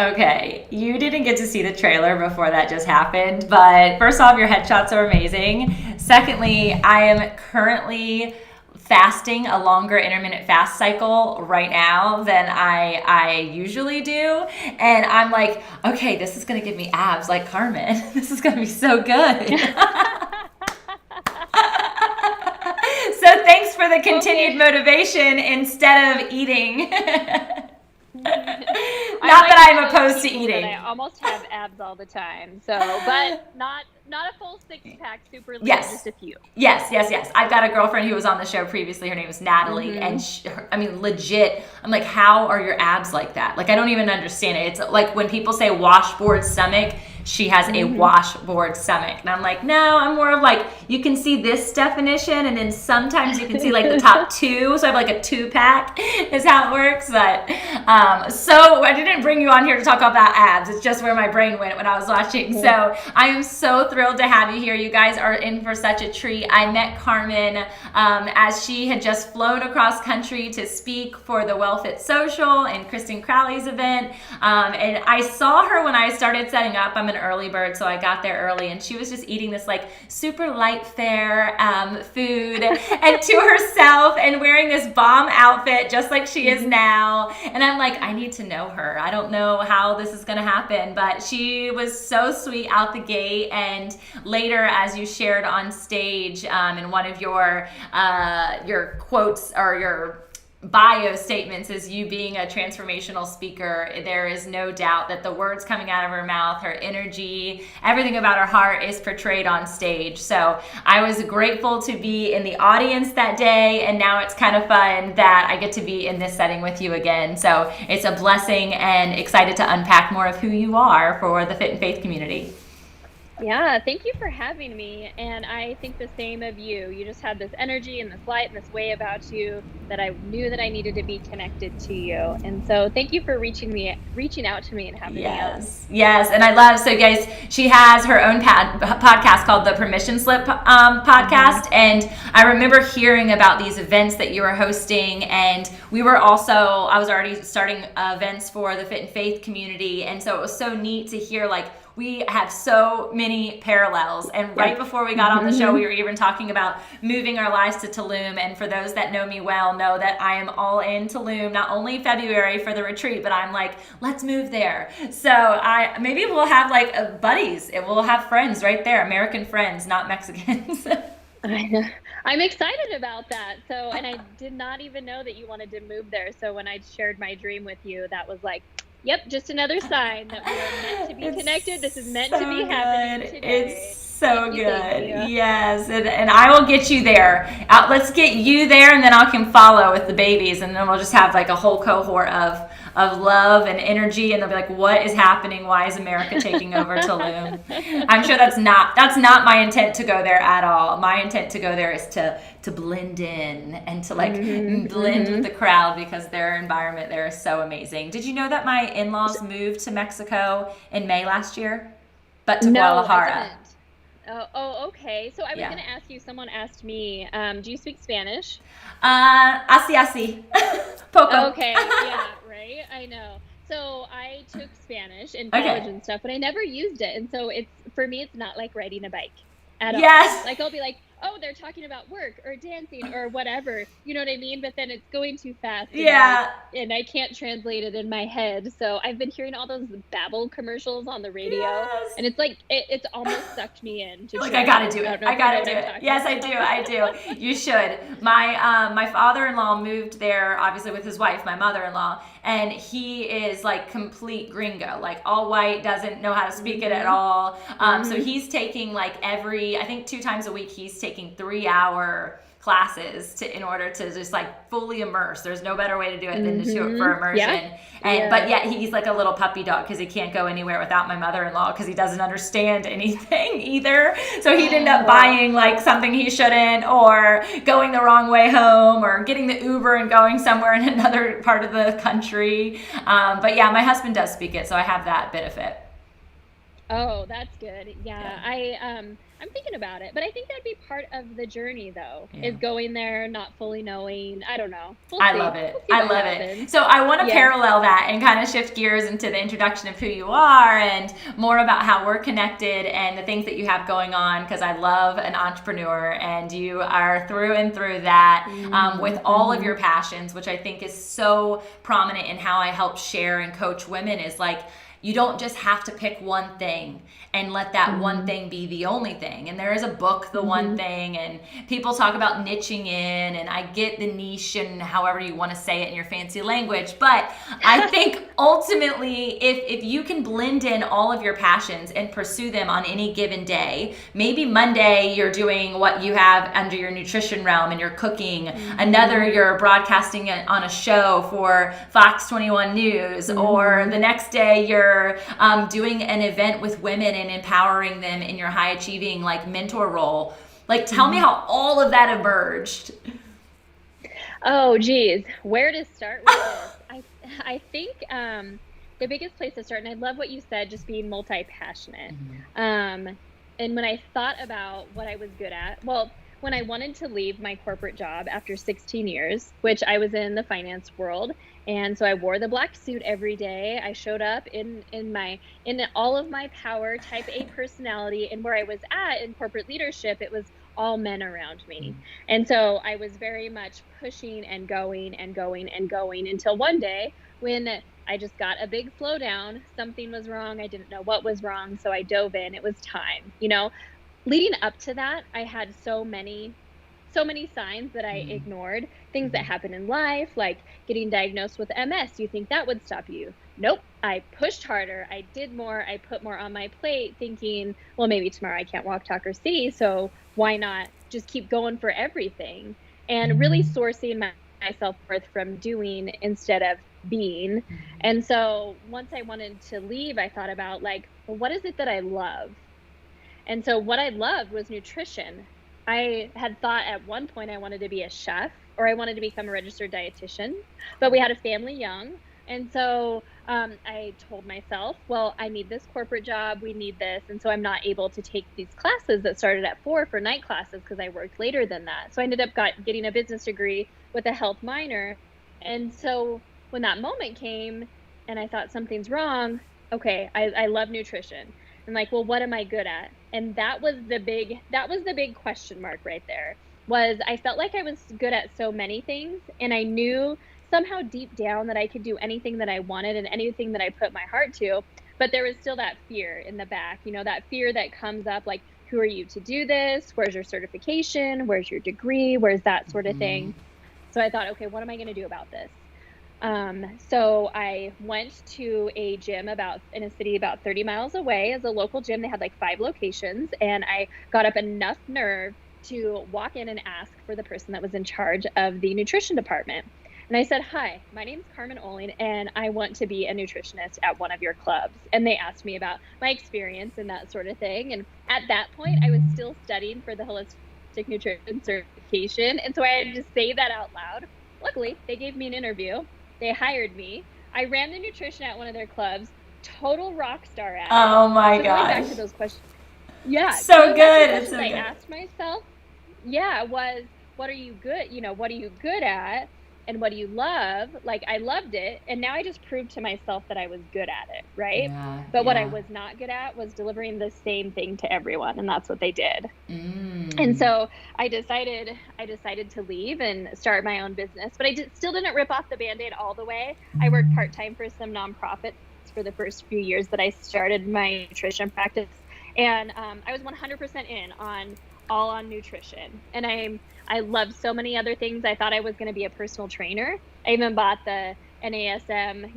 Okay, you didn't get to see the trailer before that just happened, but first off, your headshots are amazing. Secondly, I am currently fasting a longer intermittent fast cycle right now than I usually do. And I'm like, okay, this is going to give me abs like Carmen. This is going to be so good. So thanks for the continued motivation instead of eating. Not that I'm opposed to eating. I almost have abs all the time. So, but not a full 6-pack, super lean, Yes. just a few. Yes. I've got a girlfriend who was on the show previously. Her name was Natalie. And legit, I'm like, how are your abs like that? Like, I don't even understand it. It's like when people say washboard stomach, she has a washboard stomach. And I'm like, no, I'm more of like, you can see this definition, and then sometimes you can see like the top two. So I have like a 2-pack is how it works. But so I didn't bring you on here to talk about abs. It's just where my brain went when I was watching. So I am so thrilled to have you here. You guys are in for such a treat. I met Carmen as she had just flown across country to speak for the WellFit Social and Kristen Crowley's event. And I saw her when I started setting up. I'm an early bird, so I got there early, and she was just eating this like super light fare food and to herself and wearing this bomb outfit just like she is now. And I'm like, I need to know her. I don't know how this is going to happen, but she was so sweet out the gate. And later, as you shared on stage in one of your quotes or your bio statements, is you being a transformational speaker, there is no doubt that the words coming out of her mouth, her energy, everything about her heart is portrayed on stage. So I was grateful to be in the audience that day, and now it's kind of fun that I get to be in this setting with you again. So it's a blessing, and excited to unpack more of who you are for the Fit and Faith community. Yeah, thank you for having me. And I think the same of you. You just had this energy and this light and this way about you that I knew that I needed to be connected to you. And so thank you for reaching out to me and having me on. Yes. And I love, so guys, she has her own podcast called the Permission Slip podcast. And I remember hearing about these events that you were hosting. And I was already starting events for the Fit and Faith community. And so it was so neat to hear, like, we have so many parallels. And right before we got on the show, we were even talking about moving our lives to Tulum. And for those that know me well, know that I am all in Tulum, not only February for the retreat, but I'm like, let's move there. So maybe we'll have like buddies. We'll have friends right there, American friends, not Mexicans. I'm excited about that. So, and I did not even know that you wanted to move there. So when I shared my dream with you, that was like, yep, just another sign that we are meant to be connected. This is meant to be happening today. It's so good. Yes, and I will get you there. Let's get you there, and then I can follow with the babies, and then we'll just have like a whole cohort of love and energy, and they'll be like, what is happening? Why is America taking over Tulum? I'm sure that's not my intent to go there at all. My intent to go there is to blend in and to like blend with the crowd, because their environment there is so amazing. Did you know that my in-laws moved to Mexico in May last year? But to Guadalajara. I didn't. Oh, okay. So I was going to ask you, someone asked me, do you speak Spanish? Así. Poco. Okay, yeah, right? I know. So I took Spanish in college and stuff, but I never used it. And so for me, it's not like riding a bike at all. Like I'll be like, oh, they're talking about work or dancing or whatever, you know what I mean? But then it's going too fast. And I can't translate it in my head. So I've been hearing all those Babbel commercials on the radio, and it's like, it's almost sucked me in. I gotta do it. Yes, I do. You should. My father-in-law moved there, obviously with his wife, my mother-in-law, and he is like complete gringo, like all white, doesn't know how to speak it at all. So he's taking like I think 2 times a week, he's taking 3-hour classes in order to just like fully immerse. There's no better way to do it than to do it for immersion. But yet he's like a little puppy dog, because he can't go anywhere without my mother-in-law, because he doesn't understand anything either. So he'd end up buying like something he shouldn't, or going the wrong way home, or getting the Uber and going somewhere in another part of the country. But yeah, my husband does speak it, so I have that benefit. Oh, that's good. Yeah. I'm thinking about it, but I think that'd be part of the journey, though, is going there, not fully knowing. I don't know. I love it. I love it. So I want to parallel that and kind of shift gears into the introduction of who you are and more about how we're connected and the things that you have going on, because I love an entrepreneur, and you are through and through that with all of your passions, which I think is so prominent in how I help share and coach women, is like, you don't just have to pick one thing and let that one thing be the only thing. And there is a book, The One Thing, and people talk about niching in, and I get the niche and however you want to say it in your fancy language. But I think ultimately, if you can blend in all of your passions and pursue them on any given day, maybe Monday you're doing what you have under your nutrition realm and you're cooking, another you're broadcasting on a show for Fox 21 News, or the next day you're doing an event with women and empowering them in your high achieving like mentor role. Like, tell me how all of that emerged. Oh geez, where to start with this? I think the biggest place to start, and I love what you said, just being multi-passionate. And when I thought about what I was good at, well, when I wanted to leave my corporate job after 16 years, which I was in the finance world, and so I wore the black suit every day. I showed up in all of my power, type A personality, and where I was at in corporate leadership, it was all men around me. And so I was very much pushing and going and going and going until one day when I just got a big slowdown. Something was wrong. I didn't know what was wrong. So I dove in. It was time. Leading up to that, I had so many signs that I ignored. Things that happen in life, like getting diagnosed with MS. You think that would stop you? Nope. I pushed harder. I did more. I put more on my plate, thinking, well, maybe tomorrow I can't walk, talk, or see. So why not just keep going for everything? And really sourcing my self-worth from doing instead of being. And so once I wanted to leave, I thought about like, well, what is it that I love? And so what I loved was nutrition. I had thought at one point I wanted to be a chef, or I wanted to become a registered dietitian, but we had a family young. And so I told myself, well, I need this corporate job. We need this. And so I'm not able to take these classes that started at 4 for night classes because I worked later than that. So I ended up getting a business degree with a health minor. And so when that moment came and I thought something's wrong, okay, I love nutrition. I'm like, well, what am I good at? And that was the big question mark right there. Was I felt like I was good at so many things, and I knew somehow deep down that I could do anything that I wanted and anything that I put my heart to, but there was still that fear in the back, that fear that comes up like, who are you to do this? Where's your certification? Where's your degree? Where's that sort of thing? So I thought, okay, what am I going to do about this? So I went to a gym in a city about 30 miles away as a local gym. They had like 5 locations, and I got up enough nerve to walk in and ask for the person that was in charge of the nutrition department. And I said, hi, my name's Carmen Ohling, and I want to be a nutritionist at one of your clubs. And they asked me about my experience and that sort of thing. And at that point, I was still studying for the holistic nutrition certification. And so I had to say that out loud. Luckily, they gave me an interview. They hired me. I ran the nutrition at one of their clubs. Total rock star at it. Oh my gosh. Going back to those questions. Yeah. So good. It's so good. I asked myself, was what are you good? What are you good at? And what do you love? Like, I loved it. And now I just proved to myself that I was good at it. Right. Yeah, but what I was not good at was delivering the same thing to everyone. And that's what they did. And so I decided to leave and start my own business, but still didn't rip off the Band-Aid all the way. I worked part-time for some nonprofits for the first few years that I started my nutrition practice. And I was 100% in on nutrition. And I loved so many other things. I thought I was going to be a personal trainer. I even bought the NASM,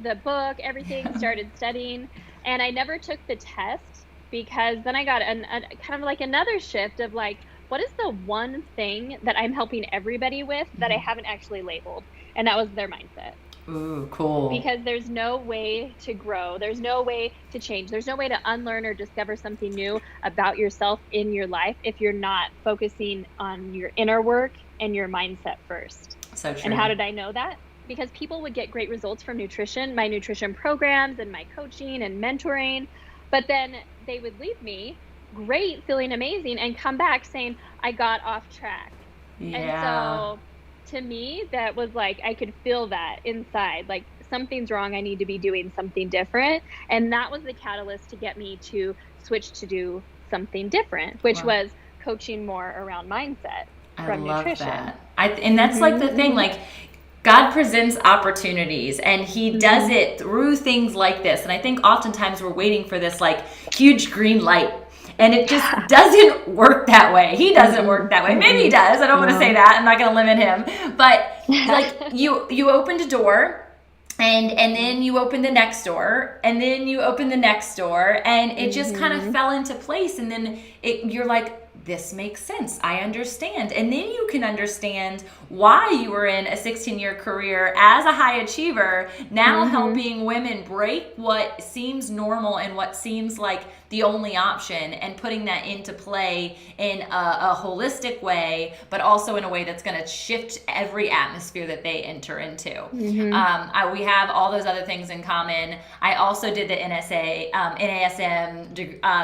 the book, everything, started studying. And I never took the test because then I got kind of like another shift of like, what is the one thing that I'm helping everybody with that I haven't actually labeled? And that was their mindset. Ooh, cool. Because there's no way to grow. There's no way to change. There's no way to unlearn or discover something new about yourself in your life if you're not focusing on your inner work and your mindset first. So true. And how did I know that? Because people would get great results from nutrition, my nutrition programs and my coaching and mentoring, but then they would leave me great, feeling amazing, and come back saying, I got off track. Yeah. And so to me, that was like, I could feel that inside, like something's wrong. I need to be doing something different. And that was the catalyst to get me to switch to do something different, which was coaching more around mindset from nutrition. That. And that's like the thing, like God presents opportunities and he does it through things like this. And I think oftentimes we're waiting for this like huge green light. And it just doesn't work that way. He doesn't work that way. Maybe he does. I don't want to say that. I'm not going to limit him. But like you opened a door and then you open the next door and then you open the next door and it just kind of fell into place. And then you're like, this makes sense. I understand. And then you can understand why you were in a 16-year career as a high achiever, now helping women break what seems normal and what seems like the only option and putting that into play in a holistic way, but also in a way that's going to shift every atmosphere that they enter into. We have all those other things in common. I also did the NASM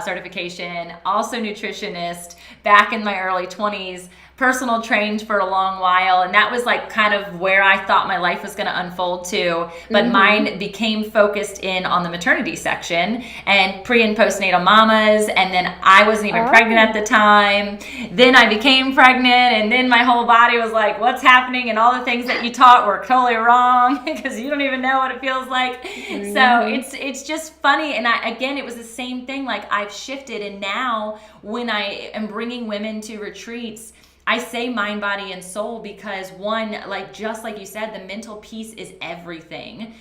certification, also nutritionist, back in my early 20s, personal trained for a long while, and that was like kind of where I thought my life was going to unfold to, but mine became focused in on the maternity section and pre and postnatal mamas, and then I wasn't even pregnant at the time. Then I became pregnant, and then my whole body was like, what's happening? And all the things that you taught were totally wrong because you don't even know what it feels like. So it's just funny. And again, it was the same thing. Like I've shifted, and now when I am bringing women to retreats, I say mind, body, and soul because one, like just like you said, the mental piece is everything,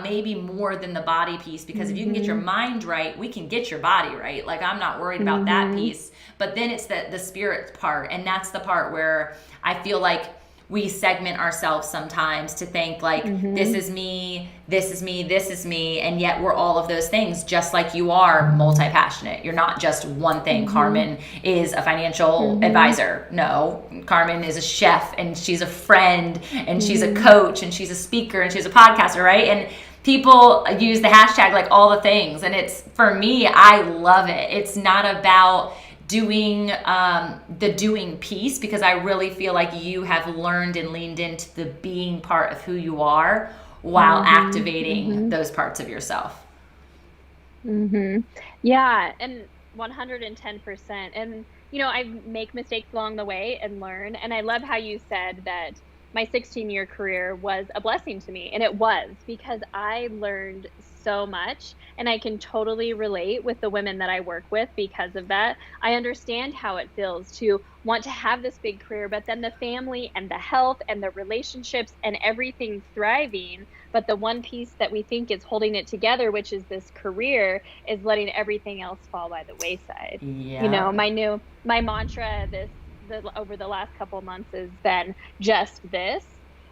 maybe more than the body piece, because if you can get your mind right, we can get your body right. Like I'm not worried about that piece, but then it's the spirit part, and that's the part where I feel like we segment ourselves sometimes to think like this is me, this is me, this is me, and yet we're all of those things, just like you are multi-passionate. You're not just one thing. Carmen is a financial advisor. No, Carmen is a chef, and she's a friend, and she's a coach, and she's a speaker, and she's a podcaster, right? And people use the hashtag like all the things, and it's, for me, I love it. It's not about doing the doing piece, because I really feel like you have learned and leaned into the being part of who you are while activating those parts of yourself. Yeah, and 110%. And, you know, I make mistakes along the way and learn. And I love how you said that my 16-year career was a blessing to me. And it was, because I learned so much, and I can totally relate with the women that I work with because of that. I understand how it feels to want to have this big career, but then the family and the health and the relationships and everything thriving, but the one piece that we think is holding it together, which is this career, is letting everything else fall by the wayside. Yeah. You know, my mantra over the last couple months has been just this.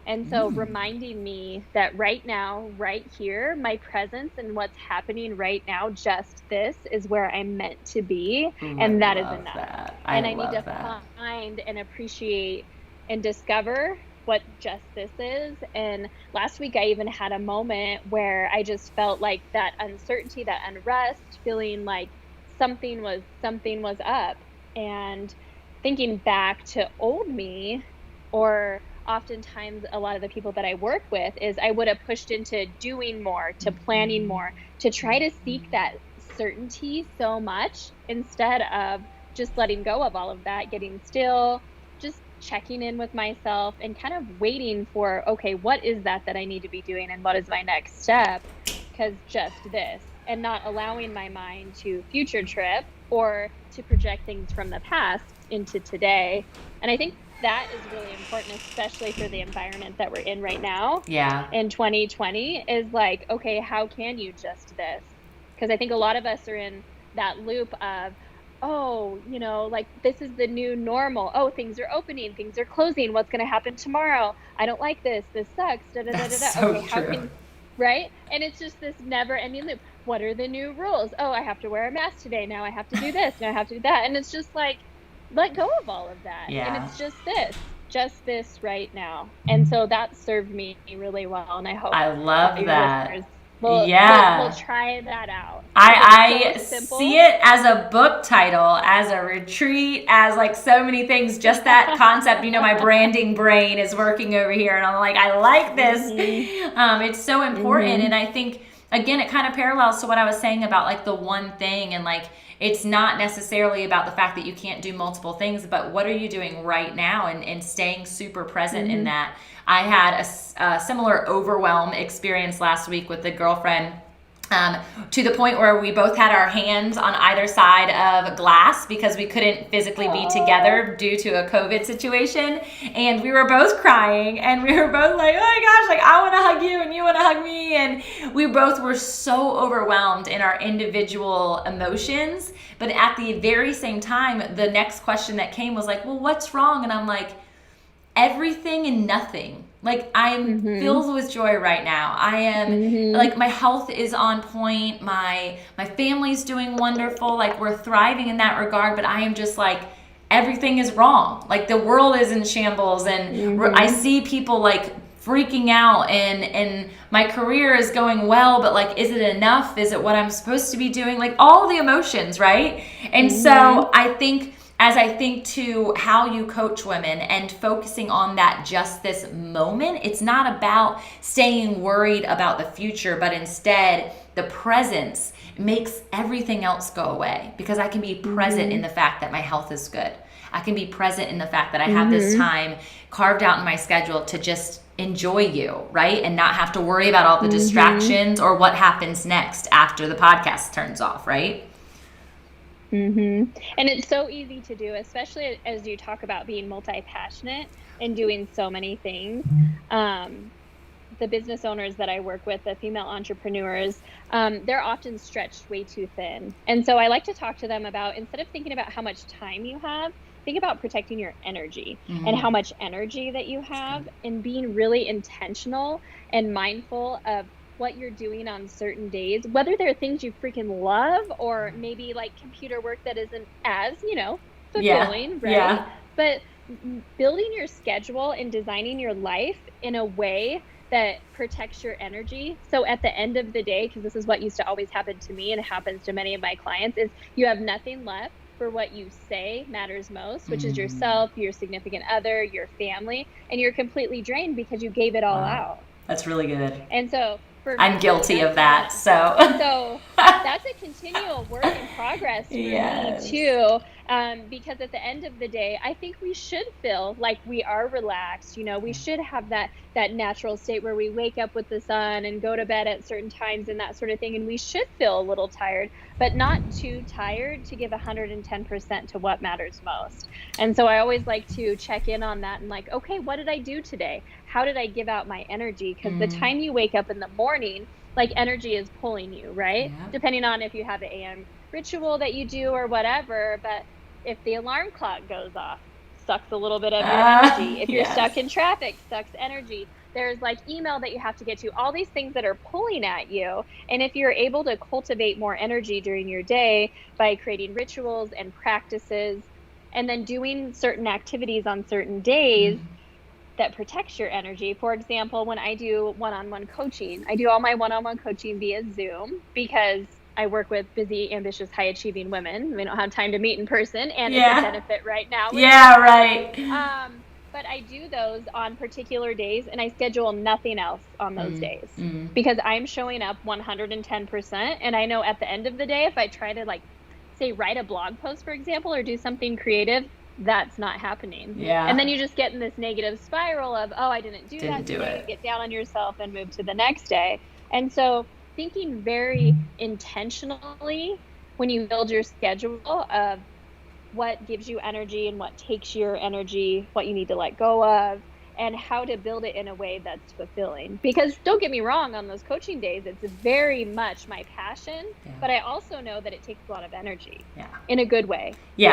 And so reminding me that right now, right here, my presence and what's happening right now, just this is where I'm meant to be. And that is enough. And I need to find and appreciate and discover what just this is. And last week I even had a moment where I just felt like that uncertainty, that unrest, feeling like something was up. And thinking back to old me, or oftentimes a lot of the people that I work with, is I would have pushed into doing more, to planning more, to try to seek that certainty so much, instead of just letting go of all of that, getting still, just checking in with myself and kind of waiting for, okay, what is that I need to be doing, and what is my next step? Because just this, and not allowing my mind to future trip or to project things from the past into today. And I think that is really important, especially for the environment that we're in right now. Yeah. In 2020, is like, okay, how can you just this? Because I think a lot of us are in that loop of, oh, you know, like this is the new normal. Oh, things are opening, things are closing. What's going to happen tomorrow? I don't like this. This sucks. Da, da, da, da, da. So okay, how true. can, right? And it's just this never-ending loop. What are the new rules? Oh, I have to wear a mask today. Now I have to do this. Now I have to do that. And it's just like, let go of all of that. Yeah. And it's just this right now. And so that served me really well. And I hope I love that. We'll try that out. I see it as a book title, as a retreat, as like so many things. Just that concept, my branding brain is working over here, and I'm like, I like this. It's so important, and I think again, it kind of parallels to what I was saying about like the one thing, and like it's not necessarily about the fact that you can't do multiple things, but what are you doing right now, and staying super present in that. I had a similar overwhelm experience last week with a girlfriend, to the point where we both had our hands on either side of glass because we couldn't physically be together due to a COVID situation. And we were both crying, and we were both like, oh my gosh, like I want to hug you and you want to hug me. And we both were so overwhelmed in our individual emotions. But at the very same time, the next question that came was like, well, what's wrong? And I'm like, everything and nothing. Like I'm filled with joy right now. I am like, my health is on point. My family's doing wonderful. Like we're thriving in that regard, but I am just like, everything is wrong. Like the world is in shambles, and I see people like freaking out, and my career is going well, but like, is it enough? Is it what I'm supposed to be doing? Like all the emotions, right? And so I think, as I think to how you coach women and focusing on that just this moment, it's not about staying worried about the future, but instead the presence makes everything else go away, because I can be present in the fact that my health is good. I can be present in the fact that I have this time carved out in my schedule to just enjoy you, right? And not have to worry about all the distractions or what happens next after the podcast turns off, right? And it's so easy to do, especially as you talk about being multi-passionate and doing so many things. The business owners that I work with, the female entrepreneurs, they're often stretched way too thin. And so I like to talk to them about, instead of thinking about how much time you have, think about protecting your energy and how much energy that you have, and being really intentional and mindful of what you're doing on certain days, whether they're things you freaking love or maybe like computer work that isn't as, fulfilling, right? Yeah. But building your schedule and designing your life in a way that protects your energy. So at the end of the day, because this is what used to always happen to me and happens to many of my clients, is you have nothing left for what you say matters most, which is yourself, your significant other, your family, and you're completely drained because you gave it all out. That's really good. And so I'm guilty of that. So that's a continual work in progress for me too. Because at the end of the day, I think we should feel like we are relaxed. We should have that natural state where we wake up with the sun and go to bed at certain times and that sort of thing. And we should feel a little tired, but not too tired to give 110% to what matters most. And so I always like to check in on that and like, okay, what did I do today? How did I give out my energy? Because the time you wake up in the morning, like energy is pulling you, right? Yeah. Depending on if you have the AM ritual that you do or whatever. But if the alarm clock goes off, sucks a little bit of your energy. If you're stuck in traffic, sucks energy. There's like email that you have to get to, all these things that are pulling at you. And if you're able to cultivate more energy during your day by creating rituals and practices, and then doing certain activities on certain days that protects your energy. For example, when I do one-on-one coaching, I do all my one-on-one coaching via Zoom because I work with busy, ambitious, high-achieving women. We don't have time to meet in person, and it's a benefit right now. But I do those on particular days, and I schedule nothing else on those days because I'm showing up 110%. And I know at the end of the day, if I try to like, say, write a blog post, for example, or do something creative, that's not happening. And then you just get in this negative spiral of, oh, I didn't do that today. Get down on yourself and move to the next day. And so thinking very intentionally when you build your schedule of what gives you energy and what takes your energy, what you need to let go of, and how to build it in a way that's fulfilling. Because don't get me wrong, on those coaching days, it's very much my passion, but I also know that it takes a lot of energy in a good way. So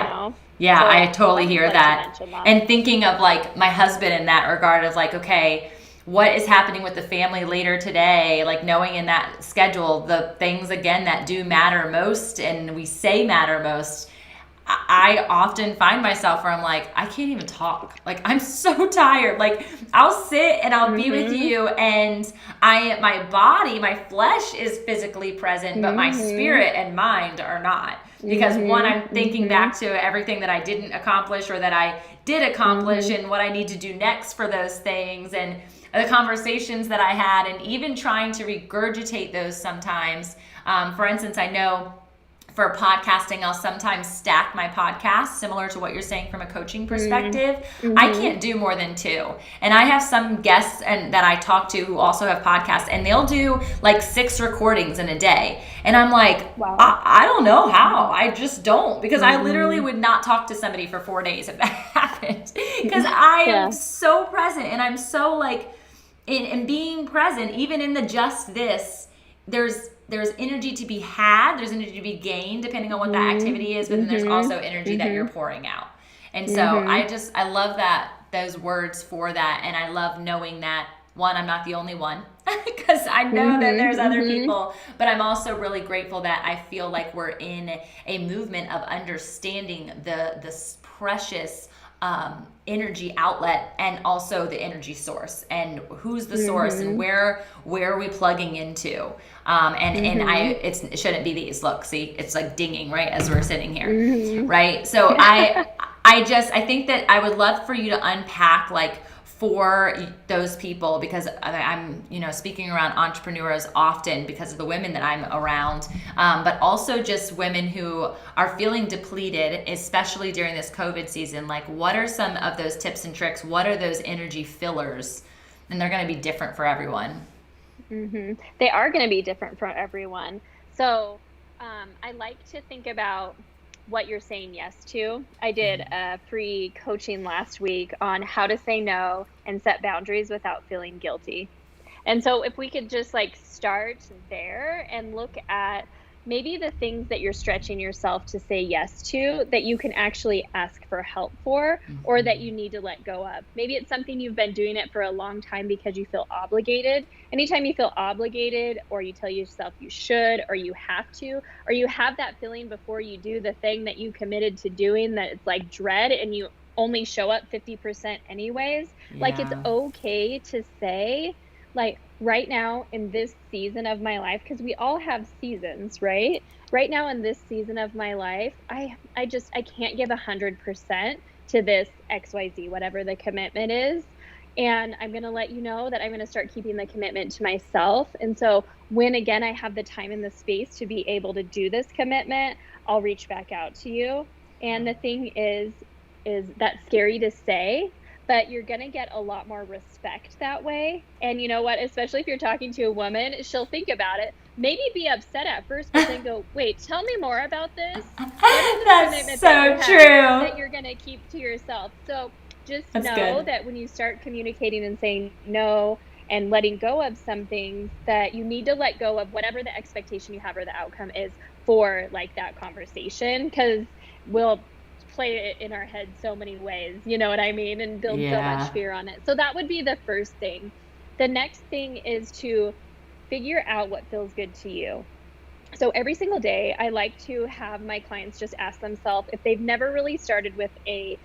I totally hear that. And thinking of like my husband in that regard of like, okay, what is happening with the family later today? Like knowing in that schedule, the things again that do matter most and we say matter most, I often find myself where I'm like, I can't even talk. Like, I'm so tired. Like, I'll sit and I'll be with you, and my body, my flesh is physically present, but my spirit and mind are not. Because one, I'm thinking back to everything that I didn't accomplish or that I did accomplish and what I need to do next for those things, and the conversations that I had, and even trying to regurgitate those sometimes. For instance, I know for podcasting, I'll sometimes stack my podcasts, similar to what you're saying from a coaching perspective. I can't do more than 2. And I have some guests that I talk to who also have podcasts, and they'll do like 6 recordings in a day. And I'm like, wow. I don't know how. I just don't, because I literally would not talk to somebody for 4 days if that happened, because I am so present, and I'm so like in being present, even in the just this, there's energy to be had, there's energy to be gained depending on what that activity is, but then there's also energy that you're pouring out. And so I love those words for that, and I love knowing that, one, I'm not the only one, because I know that there's other people, but I'm also really grateful that I feel like we're in a movement of understanding this precious energy outlet, and also the energy source, and who's the source, and where are we plugging into, it shouldn't be these. Look, see, it's like dinging right as we're sitting here, right? So I think that I would love for you to unpack, like, for those people, because I'm speaking around entrepreneurs often because of the women that I'm around, but also just women who are feeling depleted, especially during this COVID season. Like, what are some of those tips and tricks? What are those energy fillers? And they're going to be different for everyone. They are going to be different for everyone. So I like to think about what you're saying yes to. I did a free coaching last week on how to say no and set boundaries without feeling guilty. And so if we could just like start there and look at maybe the things that you're stretching yourself to say yes to that you can actually ask for help for, or that you need to let go of. Maybe it's something you've been doing it for a long time because you feel obligated. Anytime you feel obligated, or you tell yourself you should, or you have to, or you have that feeling before you do the thing that you committed to doing, that it's like dread, and you only show up 50% anyways. Like, it's okay to say, like, right now in this season of my life, because we all have seasons, right? Right now in this season of my life, I can't give 100% to this XYZ, whatever the commitment is. And I'm going to let you know that I'm going to start keeping the commitment to myself. And so when, again, I have the time and the space to be able to do this commitment, I'll reach back out to you. And the thing is that's scary to say, but you're going to get a lot more respect that way. And you know what? Especially if you're talking to a woman, she'll think about it, maybe be upset at first, but then go, wait, tell me more about this. That's so true. That you're going to keep to yourself. So just know that when you start communicating and saying no and letting go of some things, that you need to let go of whatever the expectation you have or the outcome is for like that conversation, because we'll play it in our head so many ways, you know what I mean, and build so much fear on it. So that would be the first thing. The next thing is to figure out what feels good to you. So every single day, I like to have my clients just ask themselves if they've never really started with an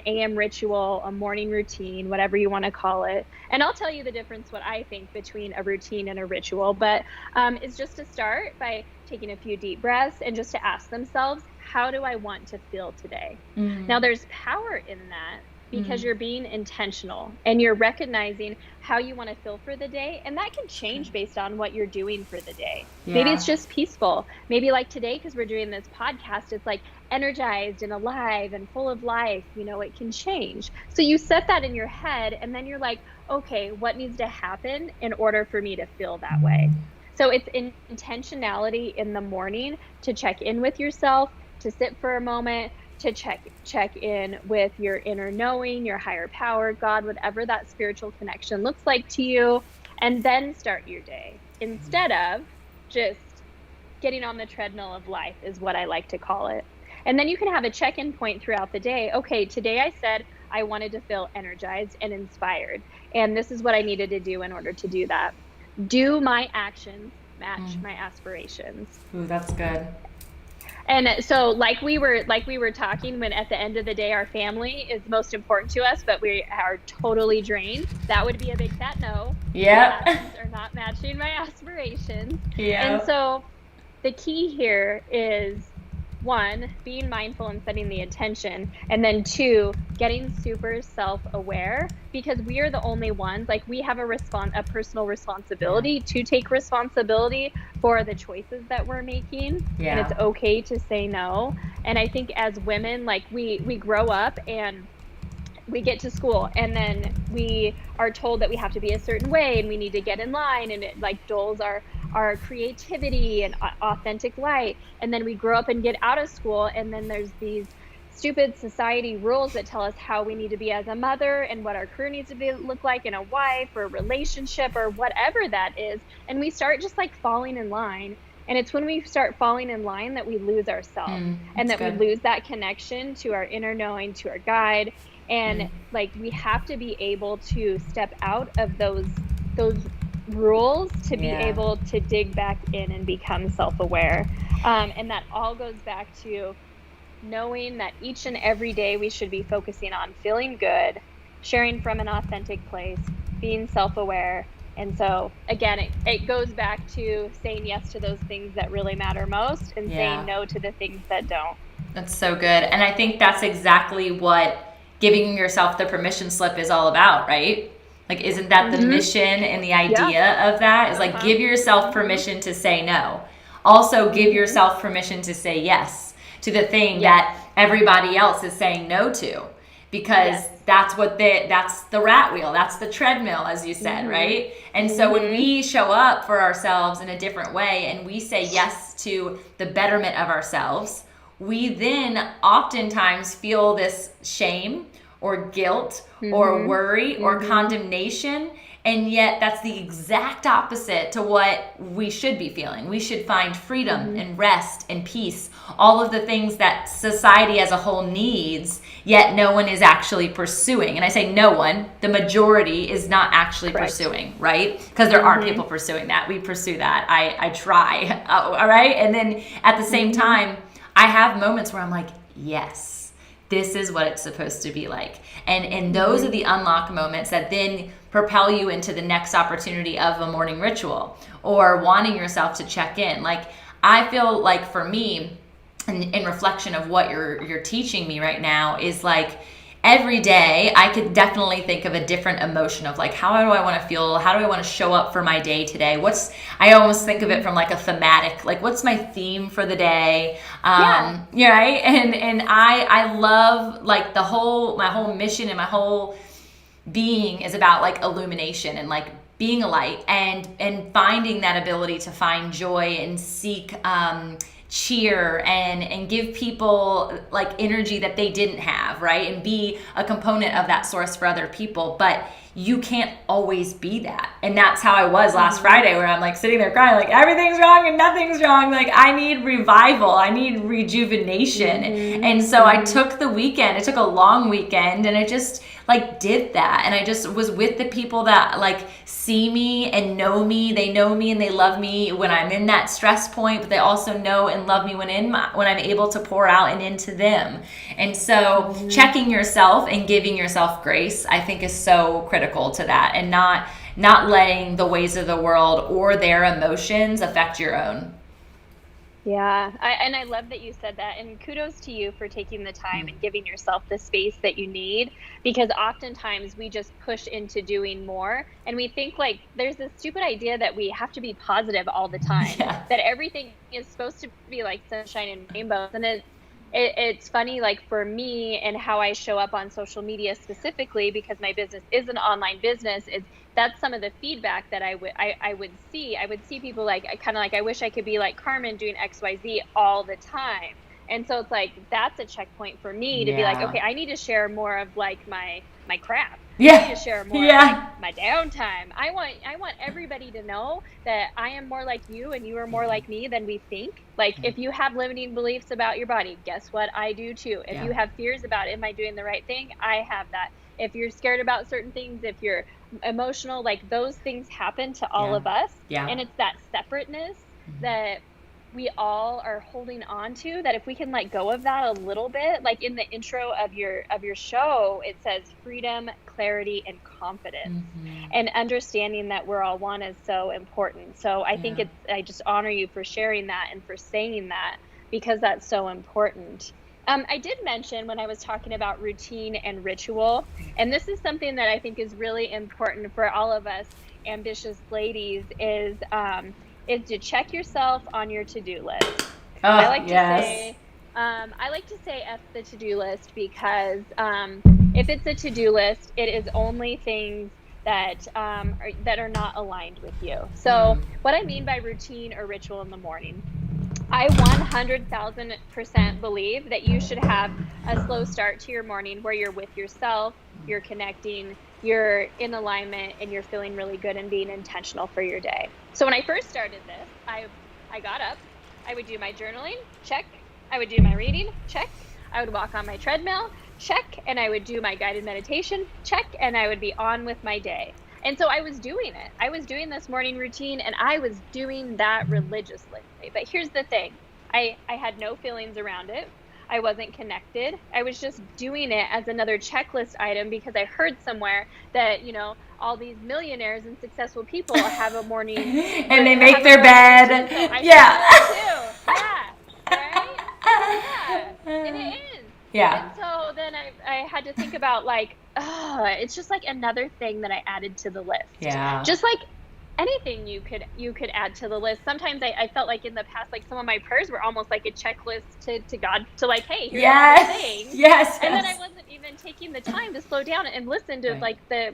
AM ritual, a morning routine, whatever you want to call it. And I'll tell you the difference, what I think between a routine and a ritual, but it's just to start by taking a few deep breaths and just to ask themselves, how do I want to feel today? Now there's power in that, because you're being intentional and you're recognizing how you want to feel for the day. And that can change based on what you're doing for the day. Maybe it's just peaceful. Maybe like today, because we're doing this podcast, it's like energized and alive and full of life. You know, it can change. So you set that in your head, and then you're like, okay, what needs to happen in order for me to feel that way? So it's intentionality in the morning to check in with yourself, to sit for a moment, to check in with your inner knowing, your higher power, God, whatever that spiritual connection looks like to you, and then start your day instead of just getting on the treadmill of life, is what I like to call it. And then you can have a check-in point throughout the day. Okay, today I said I wanted to feel energized and inspired, and this is what I needed to do in order to do that. Do my actions match my aspirations? Ooh, that's good. And so like we were talking, when at the end of the day, our family is most important to us, but we are totally drained. That would be a big fat no. Yeah. My passions are not matching my aspirations. Yeah. And so the key here is, one, being mindful and setting the intention, and then two, getting super self-aware, because we are the only ones, like, we have a personal responsibility to take responsibility for the choices that we're making. And it's okay to say no. And I think as women, like, we grow up and we get to school, and then we are told that we have to be a certain way and we need to get in line, and it like dulls our creativity and authentic light. And then we grow up and get out of school, and then there's these stupid society rules that tell us how we need to be as a mother and what our career needs to look like in a wife or a relationship or whatever that is. And we start just like falling in line. And it's when we start falling in line that we lose ourselves, and that we lose that connection to our inner knowing, to our guide. And like, we have to be able to step out of those rules to be able to dig back in and become self-aware. And that all goes back to knowing that each and every day we should be focusing on feeling good, sharing from an authentic place, being self-aware. And so again, it goes back to saying yes to those things that really matter most, and saying no to the things that don't. That's so good. And I think that's exactly what giving yourself the permission slip is all about, right? Like, isn't that the mission and the idea of that? Is like, give yourself permission to say no. Also, give yourself permission to say yes to the thing that everybody else is saying no to, because that's the rat wheel, that's the treadmill, as you said, right? And so when we show up for ourselves in a different way, and we say yes to the betterment of ourselves, we then oftentimes feel this shame or guilt or worry or condemnation. And yet that's the exact opposite to what we should be feeling. We should find freedom and rest and peace, all of the things that society as a whole needs, yet no one is actually pursuing. And I say no one, the majority is not actually pursuing, right? Because there are people pursuing that. We pursue that. I try, all right? And then at the same time, I have moments where I'm like, yes, this is what it's supposed to be like. And those are the unlock moments that then propel you into the next opportunity of a morning ritual or wanting yourself to check in. Like, I feel like for me, in reflection of what you're teaching me right now, is like, every day I could definitely think of a different emotion of like, how do I want to feel? How do I want to show up for my day today? I almost think of it from like a thematic, like, what's my theme for the day? Right? And I love like my whole mission and my whole being is about like illumination and like being a light and finding that ability to find joy and seek cheer and give people like energy that they didn't have, right? And be a component of that source for other people. But you can't always be that. And that's how I was last Friday, where I'm like sitting there crying, like, everything's wrong and nothing's wrong. Like, I need revival. I need rejuvenation. And so I took the weekend. I took a long weekend, and I just like did that. And I just was with the people that like see me and know me. They know me and they love me when I'm in that stress point, but they also know and love me when I'm able to pour out and into them. And so checking yourself and giving yourself grace, I think, is so critical to that, and not letting the ways of the world or their emotions affect your own. Yeah, I love that you said that, and kudos to you for taking the time and giving yourself the space that you need, because oftentimes we just push into doing more, and we think like there's this stupid idea that we have to be positive all the time, that everything is supposed to be like sunshine and rainbows. And it's funny, like for me and how I show up on social media specifically, because my business is an online business, that's some of the feedback that I would see. I would see people like, I wish I could be like Carmen doing XYZ all the time. And so it's like, that's a checkpoint for me to be like, okay, I need to share more of like my crap. I need to share more of like my downtime. I want everybody to know that I am more like you and you are more like me than we think. Like, if you have limiting beliefs about your body, guess what? I do too. If you have fears about, am I doing the right thing? I have that. If you're scared about certain things, if you're emotional, like those things happen to all of us. And it's that separateness that we all are holding on to, that if we can let go of that a little bit, like in the intro of your show, it says freedom, clarity, and confidence. And understanding that we're all one is so important. So I think I just honor you for sharing that and for saying that, because that's so important. I did mention when I was talking about routine and ritual, and this is something that I think is really important for all of us ambitious ladies, is to check yourself on your to-do list. I like to say F the to-do list, because if it's a to-do list, it is only things that are not aligned with you. So what I mean by routine or ritual in the morning, I 100,000% believe that you should have a slow start to your morning where you're with yourself, you're connecting, you're in alignment, and you're feeling really good and being intentional for your day. So when I first started this, I got up, I would do my journaling, check. I would do my reading, check. I would walk on my treadmill, check. And I would do my guided meditation, check. And I would be on with my day. And so I was doing it. I was doing this morning routine, and I was doing that religiously. But here's the thing. I had no feelings around it. I wasn't connected. I was just doing it as another checklist item because I heard somewhere that, you know, all these millionaires and successful people have a morning and they make their bed. So I too. Right? And it is. Yeah. And so then I had to think about, like, it's just like another thing that I added to the list. Yeah. Just like anything you could add to the list. Sometimes I felt like in the past, like some of my prayers were almost like a checklist to God, to like, hey, here's all the things. Yes. And then I wasn't even taking the time to slow down and listen to like the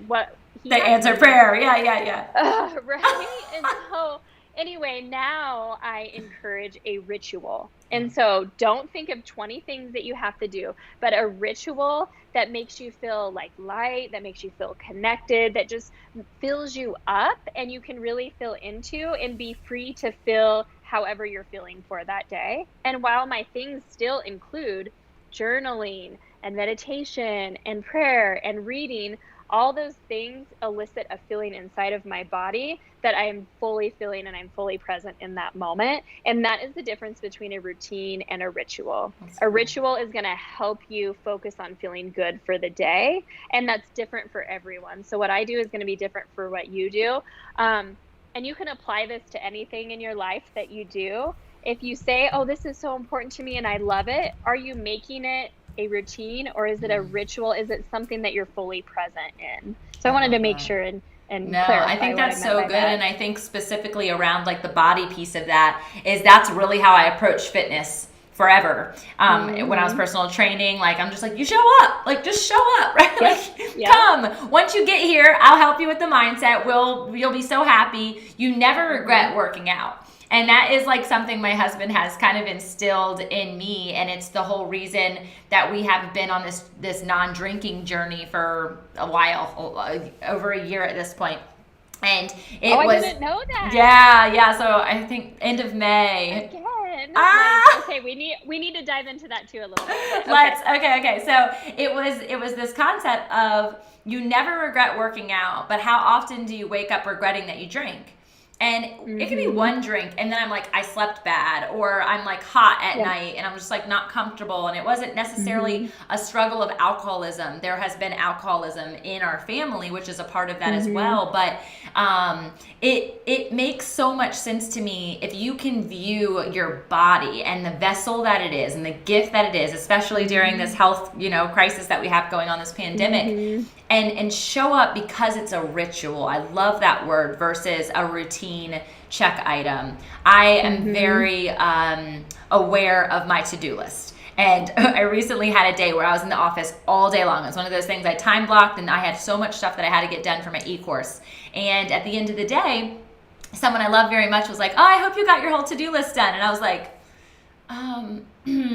answer prayer. Yeah. Right. And so anyway, now I encourage a ritual. And so don't think of 20 things that you have to do, but a ritual that makes you feel like light, that makes you feel connected, that just fills you up, and you can really feel into and be free to feel however you're feeling for that day. And while my things still include journaling and meditation and prayer and reading, all those things elicit a feeling inside of my body that I am fully feeling and I'm fully present in that moment. And that is the difference between a routine and a ritual. A ritual is going to help you focus on feeling good for the day. And that's different for everyone. So what I do is going to be different for what you do. And you can apply this to anything in your life that you do. If you say, oh, this is so important to me and I love it, are you making it a routine, or is it a ritual? Is it something that you're fully present in? So I wanted to make sure and clarify. I think that's so good. And I think specifically around like the body piece of that is that's really how I approach fitness forever. When I was personal training, like I'm just like, you show up, like just show up, right? Come. Once you get here, I'll help you with the mindset. You'll be so happy. You never regret working out. And that is like something my husband has kind of instilled in me, and it's the whole reason that we have been on this non-drinking journey for a while, over a year at this point. And I didn't know that. Yeah. So I think end of May. Again. Okay, we need to dive into that too a little bit. Okay. So it was this concept of you never regret working out, but how often do you wake up regretting that you drink? And it could be one drink, and then I'm like, I slept bad, or I'm like hot at night, and I'm just like not comfortable. And it wasn't necessarily a struggle of alcoholism. There has been alcoholism in our family, which is a part of that as well. But it makes so much sense to me if you can view your body and the vessel that it is and the gift that it is, especially during this health, crisis that we have going on, this pandemic. And show up because it's a ritual. I love that word versus a routine check item. I am very aware of my to-do list. And I recently had a day where I was in the office all day long. It's one of those things I time blocked, and I had so much stuff that I had to get done for my ecourse. And at the end of the day, someone I love very much was like, oh, I hope you got your whole to-do list done. And I was like,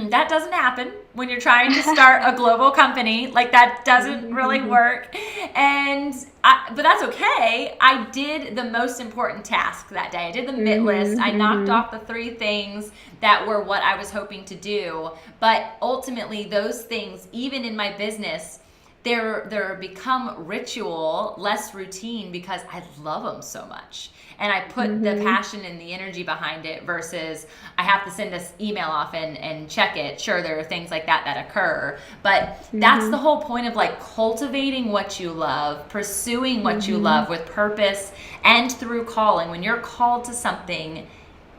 that doesn't happen when you're trying to start a global company. Like that doesn't really work. But that's okay. I did the most important task that day. I did the MIT list. I knocked off the 3 things that were what I was hoping to do. But ultimately those things, even in my business, they're become ritual, less routine, because I love them so much. And I put the passion and the energy behind it versus I have to send this email off and check it. Sure, there are things like that occur, but that's the whole point of like cultivating what you love, pursuing what you love with purpose and through calling. When you're called to something,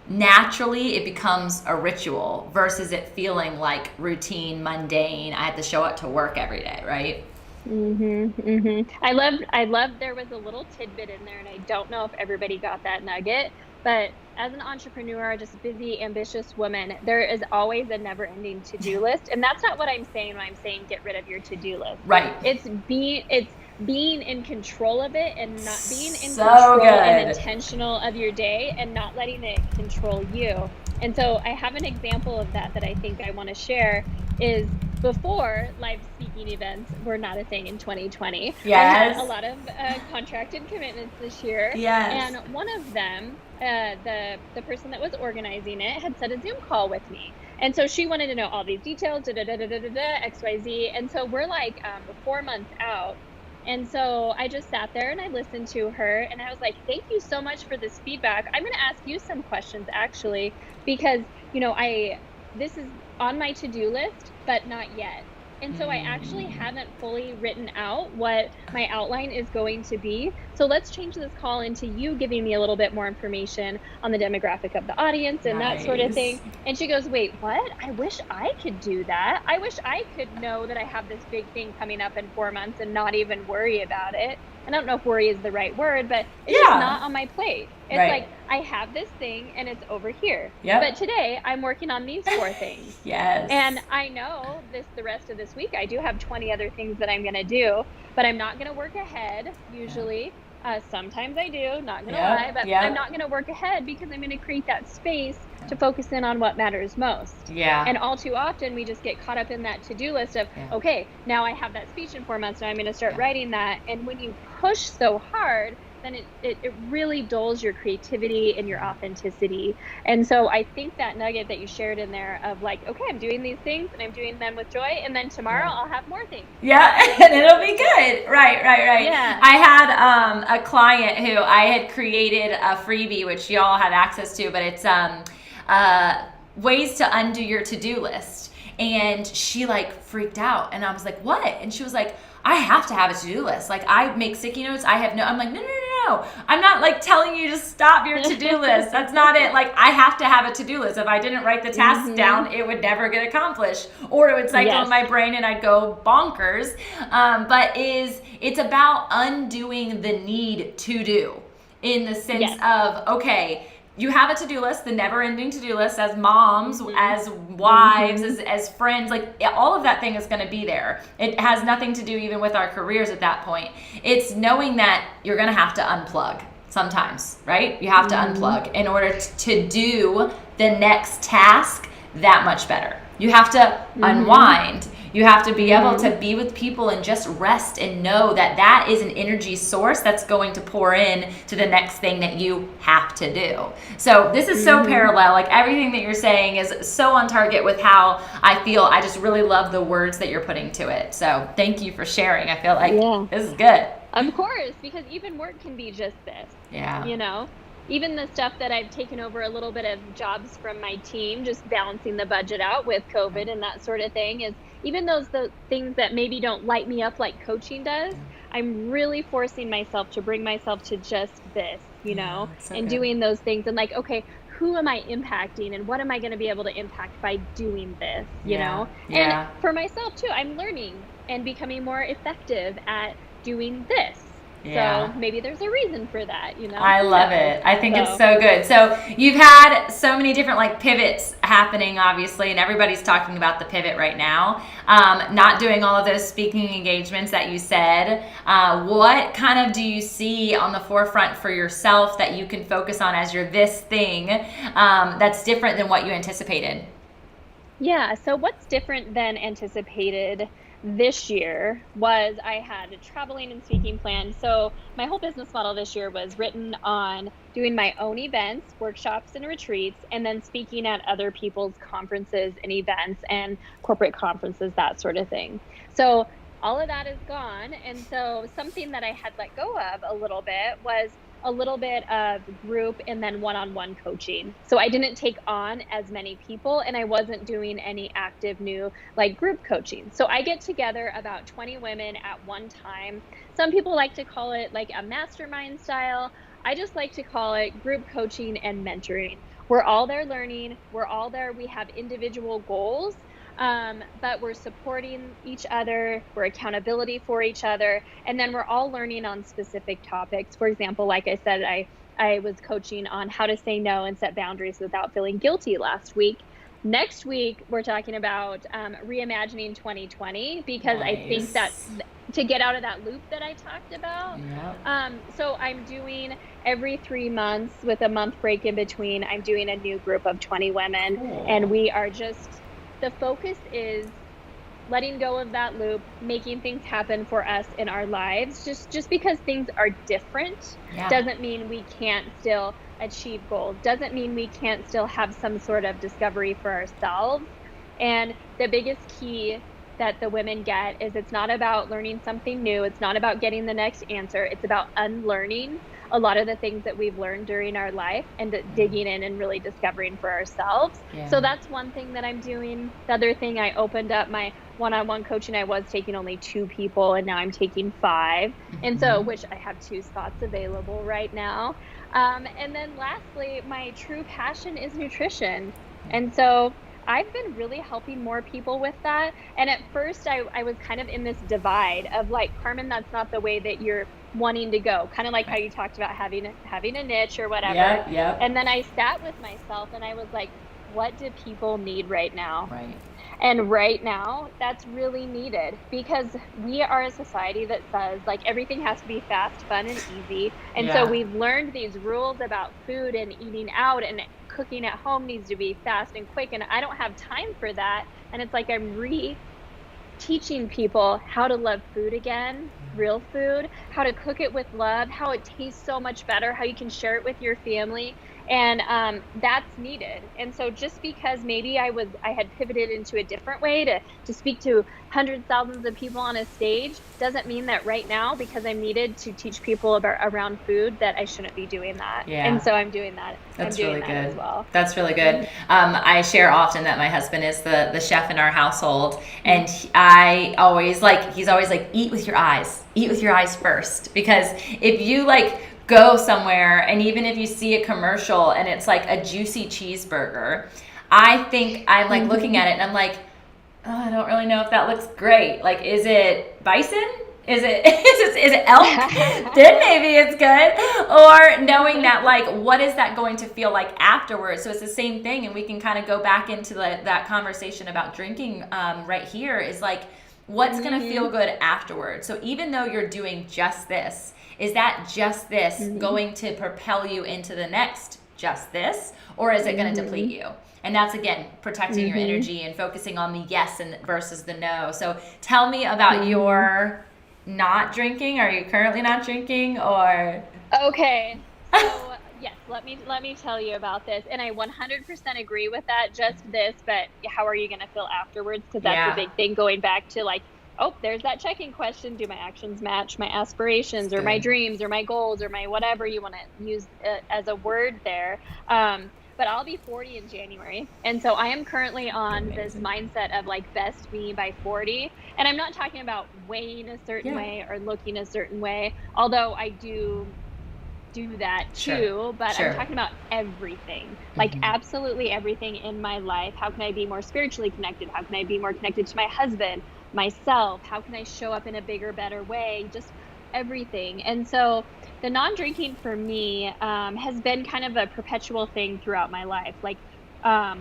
naturally it becomes a ritual versus it feeling like routine, mundane. I have to show up to work every day, right? I love there was a little tidbit in there, and I don't know if everybody got that nugget, but as an entrepreneur, just busy, ambitious woman, there is always a never-ending to-do list. And that's not what I'm saying when I'm saying get rid of your to-do list. Right. It's being in control of it, and not being in control and intentional of your day, and not letting it control you. And so I have an example of that I think I want to share is before live speaking events were not a thing in 2020. Yes. I had a lot of contracted commitments this year. Yes. And one of them, the person that was organizing it had set a Zoom call with me. And so she wanted to know all these details, XYZ. And so we're like 4 months out. And so I just sat there and I listened to her, and I was like, thank you so much for this feedback. I'm going to ask you some questions actually, because, this is on my to-do list, but not yet. And so I actually haven't fully written out what my outline is going to be. So let's change this call into you giving me a little bit more information on the demographic of the audience and that sort of thing. And she goes, wait, what? I wish I could do that. I wish I could know that I have this big thing coming up in 4 months and not even worry about it. And I don't know if worry is the right word, but it's just not on my plate. It's like, I have this thing and it's over here. But today I'm working on these 4 things. Yes. And I know the rest of this week, I do have 20 other things that I'm going to do, but I'm not going to work ahead usually. Sometimes I do, not going to lie, but I'm not going to work ahead because I'm going to create that space to focus in on what matters most. And all too often we just get caught up in that to-do list of, okay, now I have that speech in 4 months, now I'm going to start writing that. And when you push so hard, then it really dulls your creativity and your authenticity. And so I think that nugget that you shared in there of like, okay, I'm doing these things and I'm doing them with joy, and then tomorrow I'll have more things. And it'll be good. Right. Yeah. I had a client who I had created a freebie, which y'all have access to, but it's ways to undo your to-do list. And she like freaked out, and I was like, what? And she was like, I have to have a to-do list. Like, I make sticky notes. I'm like, no. I'm not like telling you to stop your to-do list. That's not it. Like, I have to have a to-do list. If I didn't write the tasks down, it would never get accomplished, or it would cycle in my brain and I'd go bonkers. But it's about undoing the need to do, in the sense of, okay, you have a to-do list, the never-ending to-do list, as moms, as wives, as friends, like all of that thing is going to be there. It has nothing to do even with our careers at that point. It's knowing that you're going to have to unplug sometimes, right? You have to unplug in order to do the next task that much better. You have to unwind. You have to be able to be with people and just rest and know that that is an energy source that's going to pour in to the next thing that you have to do. So this is so parallel. Like, everything that you're saying is so on target with how I feel. I just really love the words that you're putting to it. So thank you for sharing. I feel like this is good. Of course, because even work can be just this. Even the stuff that I've taken over a little bit of jobs from my team, just balancing the budget out with COVID and that sort of thing, is even the things that maybe don't light me up like coaching does, I'm really forcing myself to bring myself to just this, and doing those things, and like, okay, who am I impacting and what am I going to be able to impact by doing this, you know? And for myself too, I'm learning and becoming more effective at doing this. So maybe there's a reason for that, I love it. I think it's so good. So you've had so many different like pivots happening, obviously, and everybody's talking about the pivot right now. Not doing all of those speaking engagements that you said. What kind of do you see on the forefront for yourself that you can focus on as your this thing that's different than what you anticipated? Yeah. So what's different than anticipated this year was I had a traveling and speaking plan. So my whole business model this year was written on doing my own events, workshops, and retreats, and then speaking at other people's conferences and events and corporate conferences, that sort of thing. So all of that is gone. And so something that I had let go of a little bit was a little bit of group and then one-on-one coaching. So I didn't take on as many people, and I wasn't doing any active new like group coaching. So I get together about 20 women at one time. Some people like to call it like a mastermind style. I just like to call it group coaching and mentoring. We're all there learning. We're all there. We have individual goals, but we're supporting each other. We're accountability for each other. And then we're all learning on specific topics. For example, like I said, I was coaching on how to say no and set boundaries without feeling guilty last week. Next week, we're talking about reimagining 2020, because Nice. I think that to get out of that loop that I talked about. Yep. So I'm doing every 3 months with a month break in between, I'm doing a new group of 20 women. Cool. And we are just, the focus is letting go of that loop, making things happen for us in our lives. Just because things are different doesn't mean we can't still achieve goals, doesn't mean we can't still have some sort of discovery for ourselves. And the biggest key that the women get is it's not about learning something new. It's not about getting the next answer. It's about unlearning a lot of the things that we've learned during our life and digging in and really discovering for ourselves. Yeah. So that's one thing that I'm doing. The other thing, I opened up my one-on-one coaching. I was taking only 2 people, and now I'm taking 5. And so, which I have 2 spots available right now. And then lastly, my true passion is nutrition. And so I've been really helping more people with that. And at first I was kind of in this divide of like, Carmen, that's not the way that you're wanting to go. Kind of like how you talked about having a niche or whatever. Yeah. And then I sat with myself and I was like, what do people need right now? Right. And right now, that's really needed, because we are a society that says like everything has to be fast, fun, and easy. And so we've learned these rules about food and eating out, and cooking at home needs to be fast and quick. And I don't have time for that. And it's like I'm teaching people how to love food again, real food, how to cook it with love, how it tastes so much better, how you can share it with your family. And that's needed. And so just because maybe I had pivoted into a different way to speak to hundreds, thousands of people on a stage, doesn't mean that right now, because I'm needed to teach people around food, that I shouldn't be doing that. Yeah. And so I'm doing that. That's I'm doing really that good as well. That's really good. I share often that my husband is the chef in our household, and he's always like, eat with your eyes first, because if you like go somewhere, and even if you see a commercial and it's like a juicy cheeseburger, I think I'm like looking at it and I'm like, oh, I don't really know if that looks great. Like, is it bison? Is it elk? Then maybe it's good. Or knowing that, like, what is that going to feel like afterwards? So it's the same thing, and we can kind of go back into that conversation about drinking right here, is like, what's going to feel good afterwards? So even though you're doing just this, is that just this going to propel you into the next just this, or is it going to deplete you? And that's, again, protecting your energy and focusing on the yes and versus the no. So tell me about your not drinking. Are you currently not drinking, or? Okay. So yes, let me tell you about this. And I 100% agree with that. Just this, but how are you going to feel afterwards? Because that's a big thing, going back to like, oh, there's that checking question. Do my actions match my aspirations or my dreams or my goals or my whatever you want to use as a word there? But I'll be 40 in January. And so I am currently on this mindset of like best me by 40. And I'm not talking about weighing a certain way or looking a certain way, although I do that too, but I'm talking about everything, like absolutely everything in my life. How can I be more spiritually connected? How can I be more connected to my husband, myself? How can I show up in a bigger, better way? Just everything. And so the non-drinking for me has been kind of a perpetual thing throughout my life. Like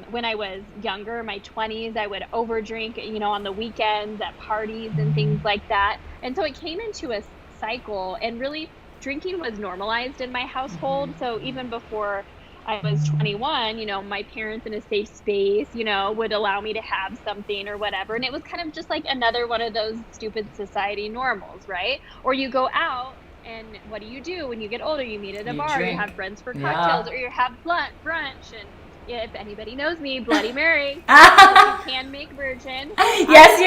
when I was younger, my 20s, I would overdrink, on the weekends at parties and things like that. And so it came into a cycle, and really drinking was normalized in my household. So even before I was 21, my parents in a safe space, would allow me to have something or whatever. And it was kind of just like another one of those stupid society normals, right? Or you go out, and what do when you get older? You meet at a bar, you have friends for cocktails, or you have brunch. And if anybody knows me, Bloody Mary, you can make virgin. Yes,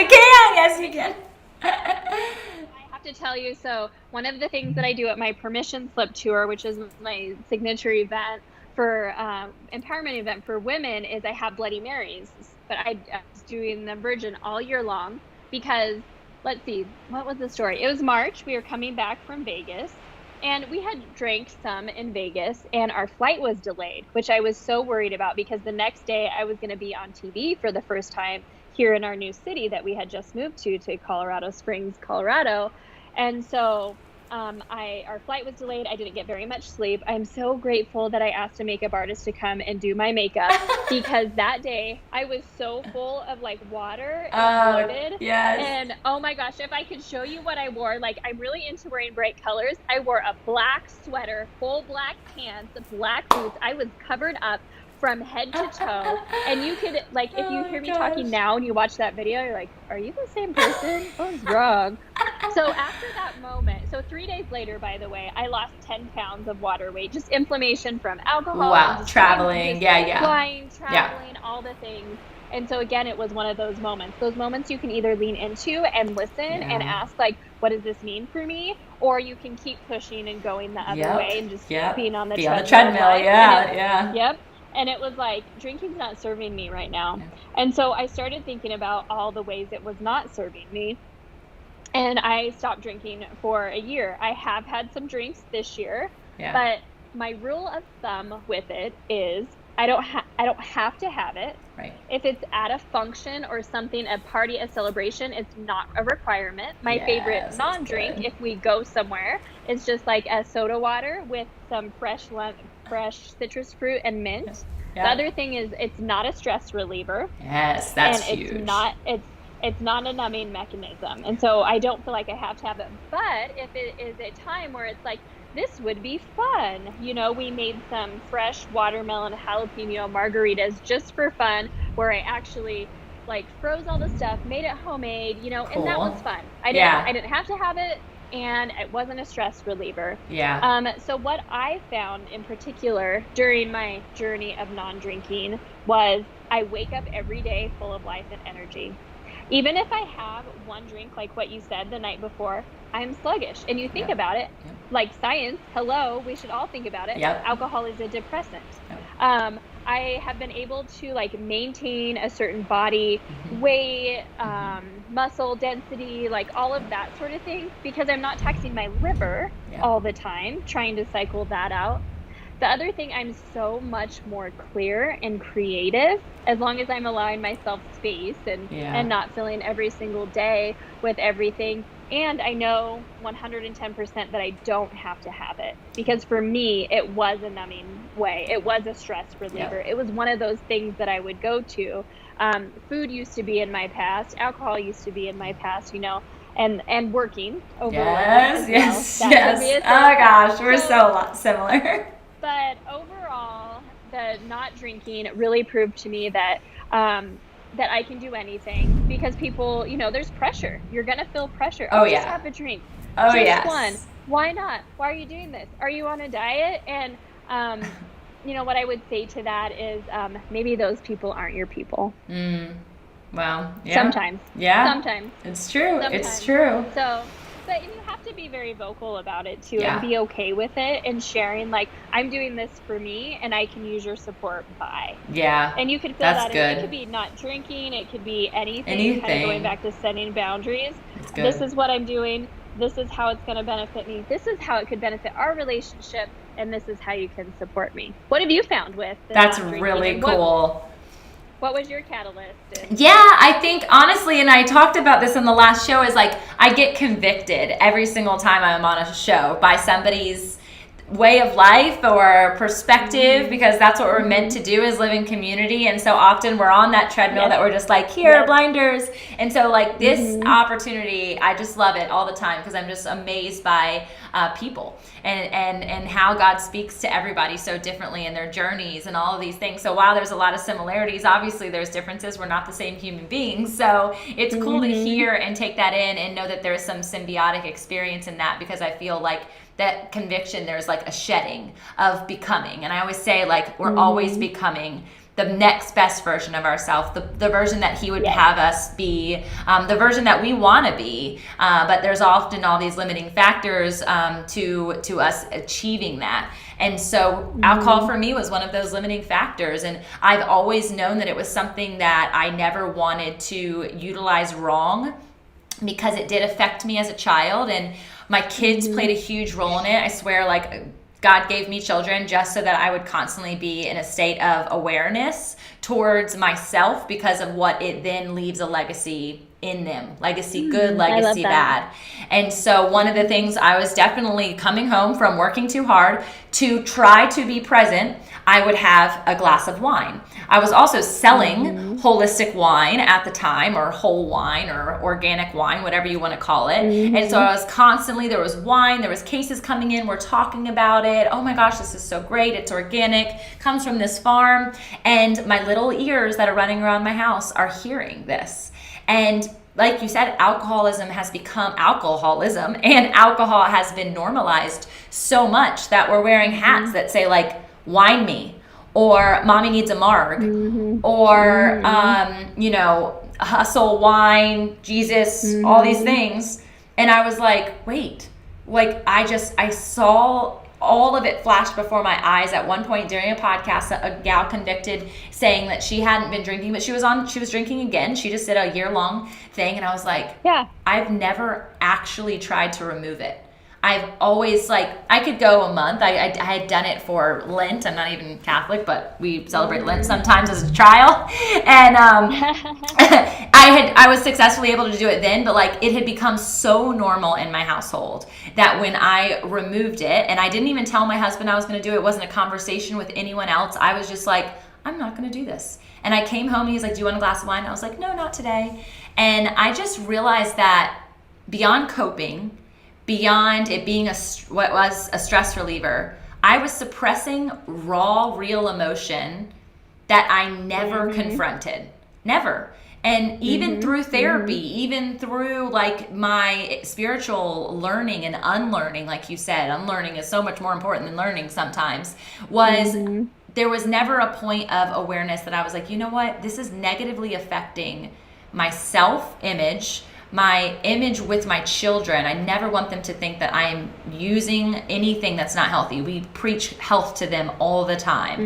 you can. I have to tell you, so one of the things that I do at my permission slip tour, which is my signature event for empowerment event for women, is I have Bloody Marys, but I was doing the Virgin all year long because, let's see, what was the story? It was March. We were coming back from Vegas, and we had drank some in Vegas, and our flight was delayed, which I was so worried about because the next day I was going to be on TV for the first time here in our new city that we had just moved to Colorado Springs, Colorado. And so our flight was delayed. I didn't get very much sleep. I'm so grateful that I asked a makeup artist to come and do my makeup because that day I was so full of like water and bloated. Yes. And oh my gosh, if I could show you what I wore, like I'm really into wearing bright colors. I wore a black sweater, full black pants, black boots. I was covered up from head to toe. And you could, like, if you hear me talking now and you watch that video, you're like, are you the same person? What's wrong? So after that moment, so 3 days later, by the way, I lost 10 pounds of water weight, just inflammation from alcohol. Wow, traveling, flying, traveling, all the things. And so again, it was one of those moments you can either lean into and listen and ask, like, what does this mean for me? Or you can keep pushing and going the other way and just being on the treadmill. Yep. And it was like, drinking's not serving me right now. And so I started thinking about all the ways it was not serving me. And I stopped drinking for a year. I have had some drinks this year, but my rule of thumb with it is I don't have to have it. Right. If it's at a function or something, a party, a celebration, it's not a requirement. My favorite non-drink, if we go somewhere, is just like a soda water with some fresh citrus fruit and mint. The other thing is it's not a stress reliever. Yes, that's huge. It's not a numbing mechanism. And so I don't feel like I have to have it. But if it is a time where it's like, this would be fun. You know, we made some fresh watermelon jalapeno margaritas just for fun, where I actually like froze all the stuff, made it homemade, you know, and that was fun. I didn't have to have it, and it wasn't a stress reliever. So what I found in particular during my journey of non-drinking was I wake up every day full of life and energy. Even if I have one drink, like what you said the night before, I'm sluggish. And you think about it, like science, hello, we should all think about it. Alcohol is a depressant. I have been able to like maintain a certain body weight, muscle density, like all of that sort of thing, because I'm not taxing my liver all the time, trying to cycle that out. The other thing, I'm so much more clear and creative as long as I'm allowing myself space and not filling every single day with everything. And I know 110% that I don't have to have it, because for me, it was a numbing way. It was a stress reliever. It was one of those things that I would go to. Food used to be in my past. Alcohol used to be in my past, you know, and working over. Yes. Oh gosh, we're so similar. But overall, the not drinking really proved to me that that I can do anything, because people, you know, there's pressure. You're going to feel pressure. Just have a drink. Just one. Why not? Why are you doing this? Are you on a diet? And, you know, what I would say to that is maybe those people aren't your people. Well, Sometimes. Sometimes. It's true. It's true. So, but you have to be very vocal about it too, and be okay with it, and sharing like, I'm doing this for me and I can use your support by. And you could feel that. It could be not drinking, it could be anything. Kind of going back to setting boundaries. This is what I'm doing. This is how it's going to benefit me. This is how it could benefit our relationship, and this is how you can support me. What have you found with the That's really cool. What was your catalyst? I think honestly, and I talked about this in the last show, is like I get convicted every single time I'm on a show by somebody's way of life or perspective, because that's what we're meant to do, is live in community. And so often we're on that treadmill that we're just like, here, blinders. And so like this opportunity, I just love it all the time, because I'm just amazed by people and how God speaks to everybody so differently in their journeys and all of these things. So while there's a lot of similarities, obviously there's differences. We're not the same human beings. So it's cool to hear and take that in and know that there's some symbiotic experience in that, because I feel like that conviction, there's like a shedding of becoming. And I always say, like, we're always becoming, the next best version of ourselves, the version that he would have us be, the version that we want to be. But there's often all these limiting factors to us achieving that. And so alcohol for me was one of those limiting factors. And I've always known that it was something that I never wanted to utilize wrong, because it did affect me as a child. And my kids played a huge role in it. I swear, like, God gave me children just so that I would constantly be in a state of awareness towards myself, because of what it then leaves a legacy in them. Legacy good, legacy bad. And so one of the things, I was definitely coming home from working too hard to try to be present, I would have a glass of wine. I was also selling holistic wine at the time, or whole wine, or organic wine, whatever you want to call it. And so I was constantly, there was wine, there was cases coming in, we're talking about it. Oh my gosh, this is so great. It's organic, comes from this farm. And my little ears that are running around my house are hearing this. And like you said, alcoholism, and alcohol has been normalized so much that we're wearing hats that say, like, wine me, or mommy needs a marg, or, hustle, wine, Jesus, all these things. And I was like, wait, like, I saw all of it flash before my eyes. At one point during a podcast, a gal convicted, saying that she hadn't been drinking, but she was drinking again. She just did a year-long thing. And I was like, I've never actually tried to remove it. I've always, like, I could go a month. I had done it for Lent. I'm not even Catholic, but we celebrate Lent sometimes as a trial. And I was successfully able to do it then, but, like, it had become so normal in my household that when I removed it, and I didn't even tell my husband I was going to do it, it wasn't a conversation with anyone else. I was just like, I'm not going to do this. And I came home and he's like, do you want a glass of wine? And I was like, no, not today. And I just realized that beyond coping, beyond it being what was a stress reliever, I was suppressing raw, real emotion that I never confronted. Never. And even through therapy, even through, like, my spiritual learning and unlearning, like you said, unlearning is so much more important than learning sometimes, there was never a point of awareness that I was like, you know what, this is negatively affecting my self-image, my image with my children. I never want them to think that I am using anything that's not healthy. We preach health to them all the time.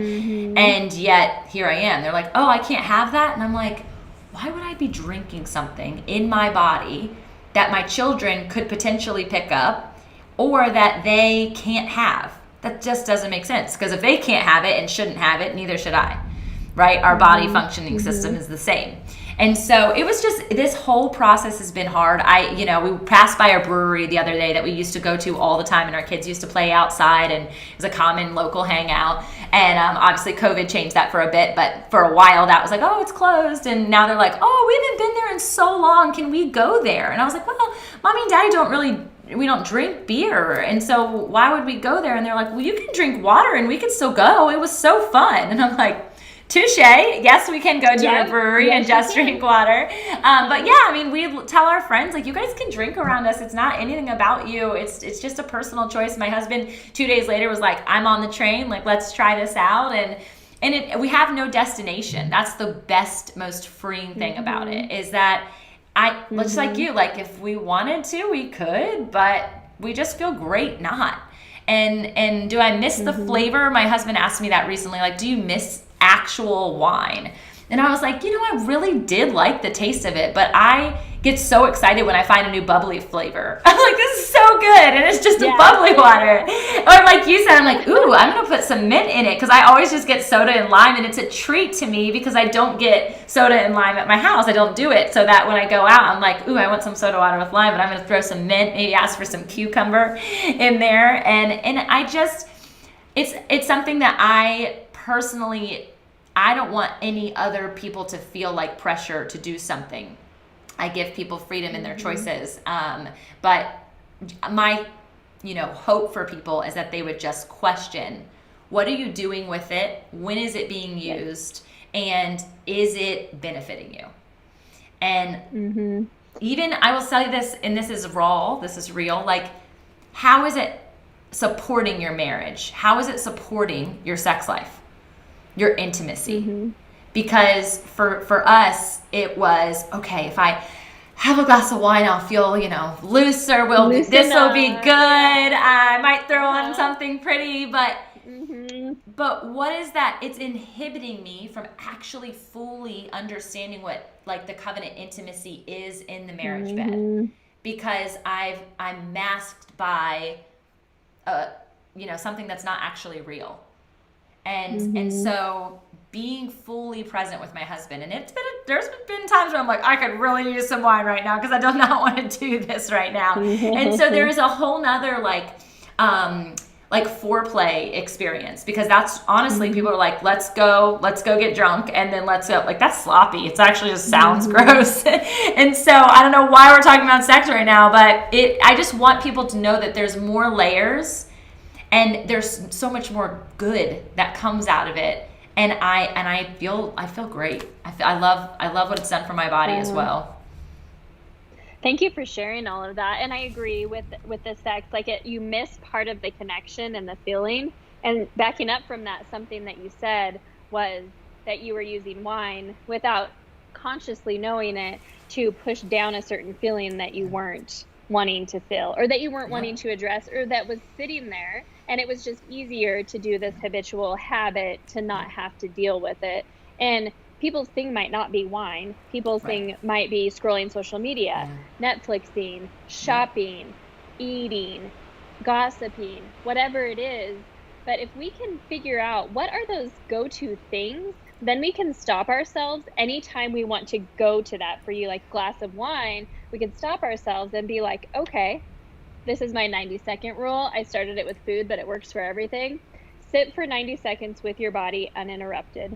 And yet here I am. They're like, oh, I can't have that. And I'm like, why would I be drinking something in my body that my children could potentially pick up, or that they can't have? That just doesn't make sense, because if they can't have it and shouldn't have it, neither should I, right? Our body functioning system is the same. And so it was just, this whole process has been hard. We passed by our brewery the other day that we used to go to all the time, and our kids used to play outside, and it was a common local hangout. And obviously COVID changed that for a bit, but for a while that was like, oh, it's closed. And now they're like, oh, we haven't been there in so long. Can we go there? And I was like, well, mommy and daddy we don't drink beer. And so why would we go there? And they're like, well, you can drink water and we can still go. It was so fun. And I'm like, touche. Yes, we can go to a brewery and just drink water. But yeah, I mean, we tell our friends, like, you guys can drink around us. It's not anything about you. It's just a personal choice. My husband 2 days later was like, I'm on the train. Like, let's try this out. And we have no destination. That's the best, most freeing thing about it, is that just like you, like, if we wanted to, we could, but we just feel great not. And do I miss the flavor? My husband asked me that recently, like, do you miss actual wine? And I was like, I really did like the taste of it, but I get so excited when I find a new bubbly flavor. I'm like, this is so good, and it's just a bubbly water. Or like you said, I'm like, ooh, I'm gonna put some mint in it, because I always just get soda and lime, and it's a treat to me because I don't get soda and lime at my house. I don't do it, so that when I go out, I'm like, ooh, I want some soda water with lime, but I'm gonna throw some mint, maybe ask for some cucumber in there, and I just, it's something that I personally, I don't want any other people to feel like pressure to do something. I give people freedom in their choices. But my, hope for people is that they would just question, what are you doing with it? When is it being used? And is it benefiting you? And even, I will tell you this, and this is raw, this is real, like, how is it supporting your marriage? How is it supporting your sex life? your intimacy. Because for us, it was, okay, if I have a glass of wine, I'll feel, looser. This will be good. I might throw on something pretty, but what is that? It's inhibiting me from actually fully understanding what like the covenant intimacy is in the marriage bed, because I'm masked by something that's not actually real. And so being fully present with my husband, and there's been times where I'm like, I could really use some wine right now because I do not want to do this right now. And so there is a whole nother like foreplay experience, because that's honestly, people are like, let's go get drunk and then let's go. Like, that's sloppy. It actually just sounds gross. And so I don't know why we're talking about sex right now, but I just want people to know that there's more layers. And there's so much more good that comes out of it, and I feel great. I love what it's done for my body as well. Thank you for sharing all of that, and I agree with the sex. Like, you miss part of the connection and the feeling. And backing up from that, something that you said was that you were using wine without consciously knowing it to push down a certain feeling that you weren't wanting to feel, or that you weren't wanting to address, or that was sitting there. And it was just easier to do this habitual habit to not have to deal with it. And people's thing might not be wine. People's thing might be scrolling social media, Netflixing, shopping, eating, gossiping, whatever it is. But if we can figure out what are those go-to things, then we can stop ourselves anytime we want to go to that. For you, like glass of wine, we can stop ourselves and be like, okay, this is my 90-second rule. I started it with food, but it works for everything. Sit for 90 seconds with your body uninterrupted.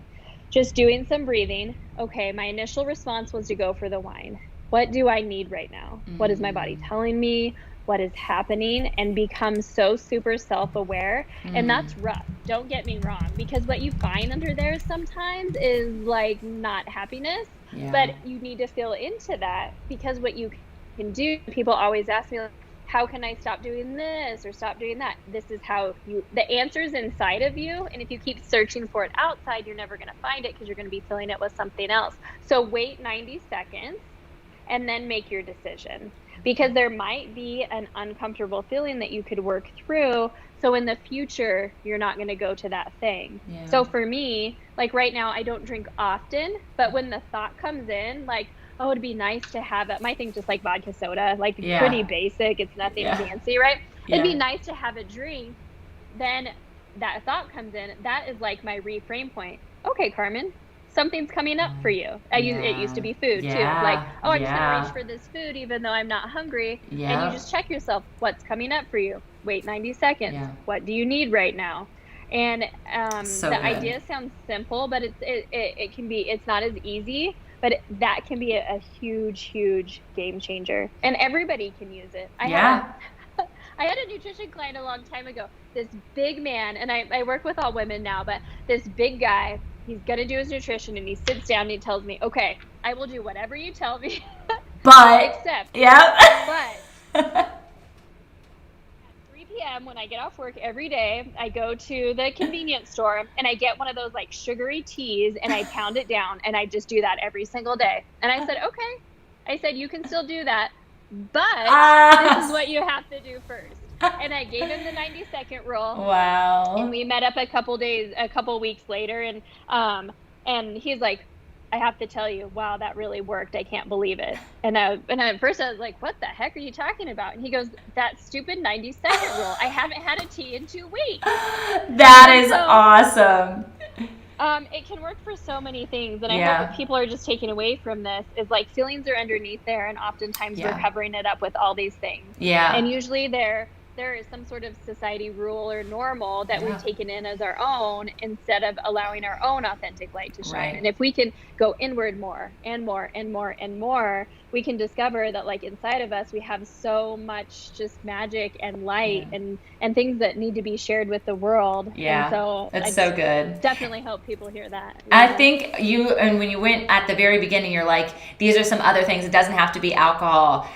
Just doing some breathing. Okay, my initial response was to go for the wine. What do I need right now? What is my body telling me? What is happening? And become so super self-aware. And that's rough. Don't get me wrong, because what you find under there sometimes is like not happiness, but you need to feel into that, because what you can do, people always ask me, like, how can I stop doing this or stop doing that? This is how the answer's inside of you. And if you keep searching for it outside, you're never going to find it, because you're going to be filling it with something else. So wait 90 seconds and then make your decision, because there might be an uncomfortable feeling that you could work through. So in the future, you're not going to go to that thing. So for me, like right now, I don't drink often, but when the thought comes in, like, oh, it'd be nice to have it. My thing's just like vodka soda, like pretty basic. It's nothing fancy, right? It'd be nice to have a drink. Then that thought comes in. That is like my reframe point. Okay, Carmen, something's coming up for you. It used to be food too. Like, oh, I'm just gonna reach for this food even though I'm not hungry. And you just check yourself. What's coming up for you? Wait 90 seconds. What do you need right now? And the idea sounds simple, but it can be. It's not as easy. But that can be a huge, huge game changer. And everybody can use it. I had a nutrition client a long time ago, this big man, and I work with all women now, but this big guy, he's going to do his nutrition, and he sits down and he tells me, okay, I will do whatever you tell me. But, but 3 p.m. when I get off work every day, I go to the convenience store and I get one of those like sugary teas and I pound it down, and I just do that every single day. And I said, okay. I said, you can still do that, but this is what you have to do first. And I gave him the 90-second rule. Wow. And we met up a couple weeks later, and he's like, I have to tell you, wow, that really worked. I can't believe it. And at first I was like, what the heck are you talking about? And he goes, that stupid 90-second rule. I haven't had a tea in 2 weeks. That is awesome. It can work for so many things. And I hope what people are just taking away from this is like feelings are underneath there. And oftentimes we're covering it up with all these things. Yeah. And usually there is some sort of society rule or normal that we've taken in as our own, instead of allowing our own authentic light to shine. And if we can go inward more and more and more and more, we can discover that like inside of us, we have so much just magic and light and things that need to be shared with the world. Yeah. And so that's so good. Definitely hope people hear that. I think and when you went at the very beginning, you're like, these are some other things. It doesn't have to be alcohol.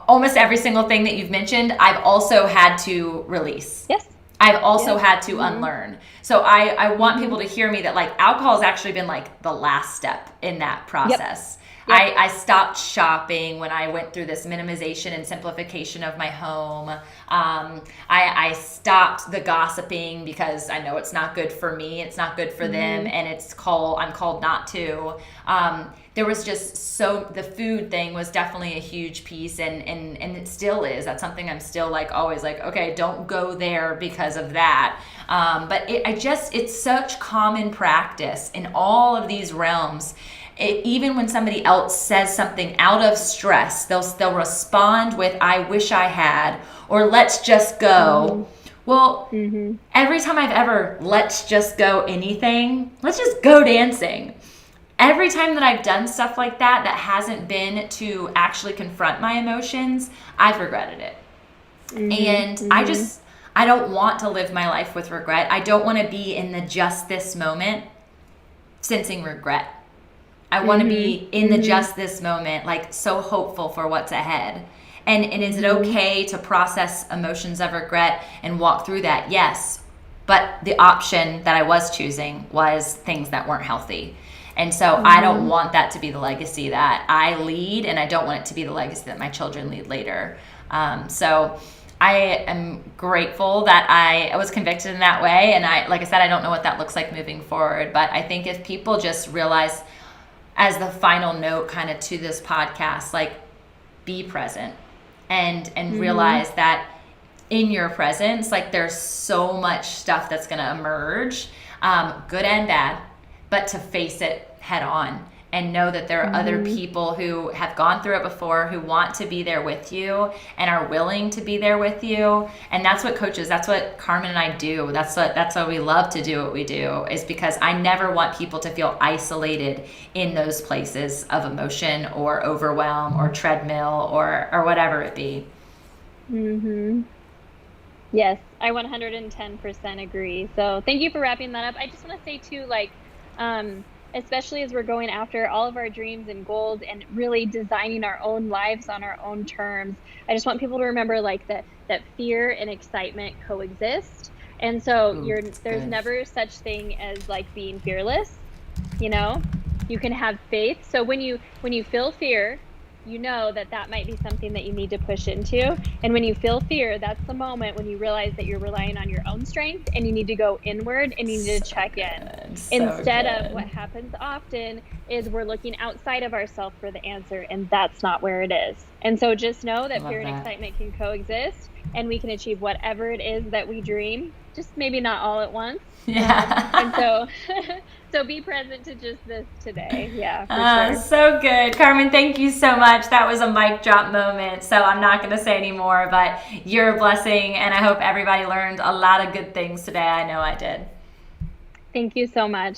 Almost every single thing that you've mentioned, I've also had to release. Yes. I've also had to unlearn. So I want people to hear me that like alcohol has actually been like the last step in that process. Yep. I stopped shopping when I went through this minimization and simplification of my home. I stopped the gossiping because I know it's not good for me. It's not good for them. And I'm called not to. There was just the food thing was definitely a huge piece and it still is. That's something I'm still like always like, okay, don't go there because of that. But it's such common practice in all of these realms. Even when somebody else says something out of stress, they'll respond with, I wish I had, or let's just go. Well, every time I've ever let's just go anything, let's just go dancing. Every time that I've done stuff like that hasn't been to actually confront my emotions, I've regretted it. And I don't want to live my life with regret. I don't want to be in the just this moment sensing regret. I want to be in the just this moment, like so hopeful for what's ahead. And is it okay to process emotions of regret and walk through that? Yes. But the option that I was choosing was things that weren't healthy. And so I don't want that to be the legacy that I lead, and I don't want it to be the legacy that my children lead later. So I am grateful that I was convicted in that way. And like I said, I don't know what that looks like moving forward. But I think if people just realize, as the final note kind of to this podcast, like be present and realize that in your presence, like there's so much stuff that's going to emerge, good and bad, but to face it head on and know that there are other people who have gone through it before, who want to be there with you and are willing to be there with you. And that's what coaches, that's what Carmen and I do. That's why we love to do what we do, is because I never want people to feel isolated in those places of emotion or overwhelm or treadmill or whatever it be. Yes, I 110% agree. So thank you for wrapping that up. I just want to say too, like, especially as we're going after all of our dreams and goals and really designing our own lives on our own terms, I just want people to remember like that fear and excitement coexist. And so there's never such thing as like being fearless. You know, you can have faith. So when you feel fear, you know that might be something that you need to push into. And when you feel fear, that's the moment when you realize that you're relying on your own strength and you need to go inward and you need to check in. Instead of what happens often is we're looking outside of ourselves for the answer, and that's not where it is. And so just know that fear and excitement can coexist, and we can achieve whatever it is that we dream, just maybe not all at once. And so be present to just this today. Yeah, for sure. So good. Carmen, thank you so much. That was a mic drop moment. So I'm not going to say any more, but you're a blessing. And I hope everybody learned a lot of good things today. I know I did. Thank you so much.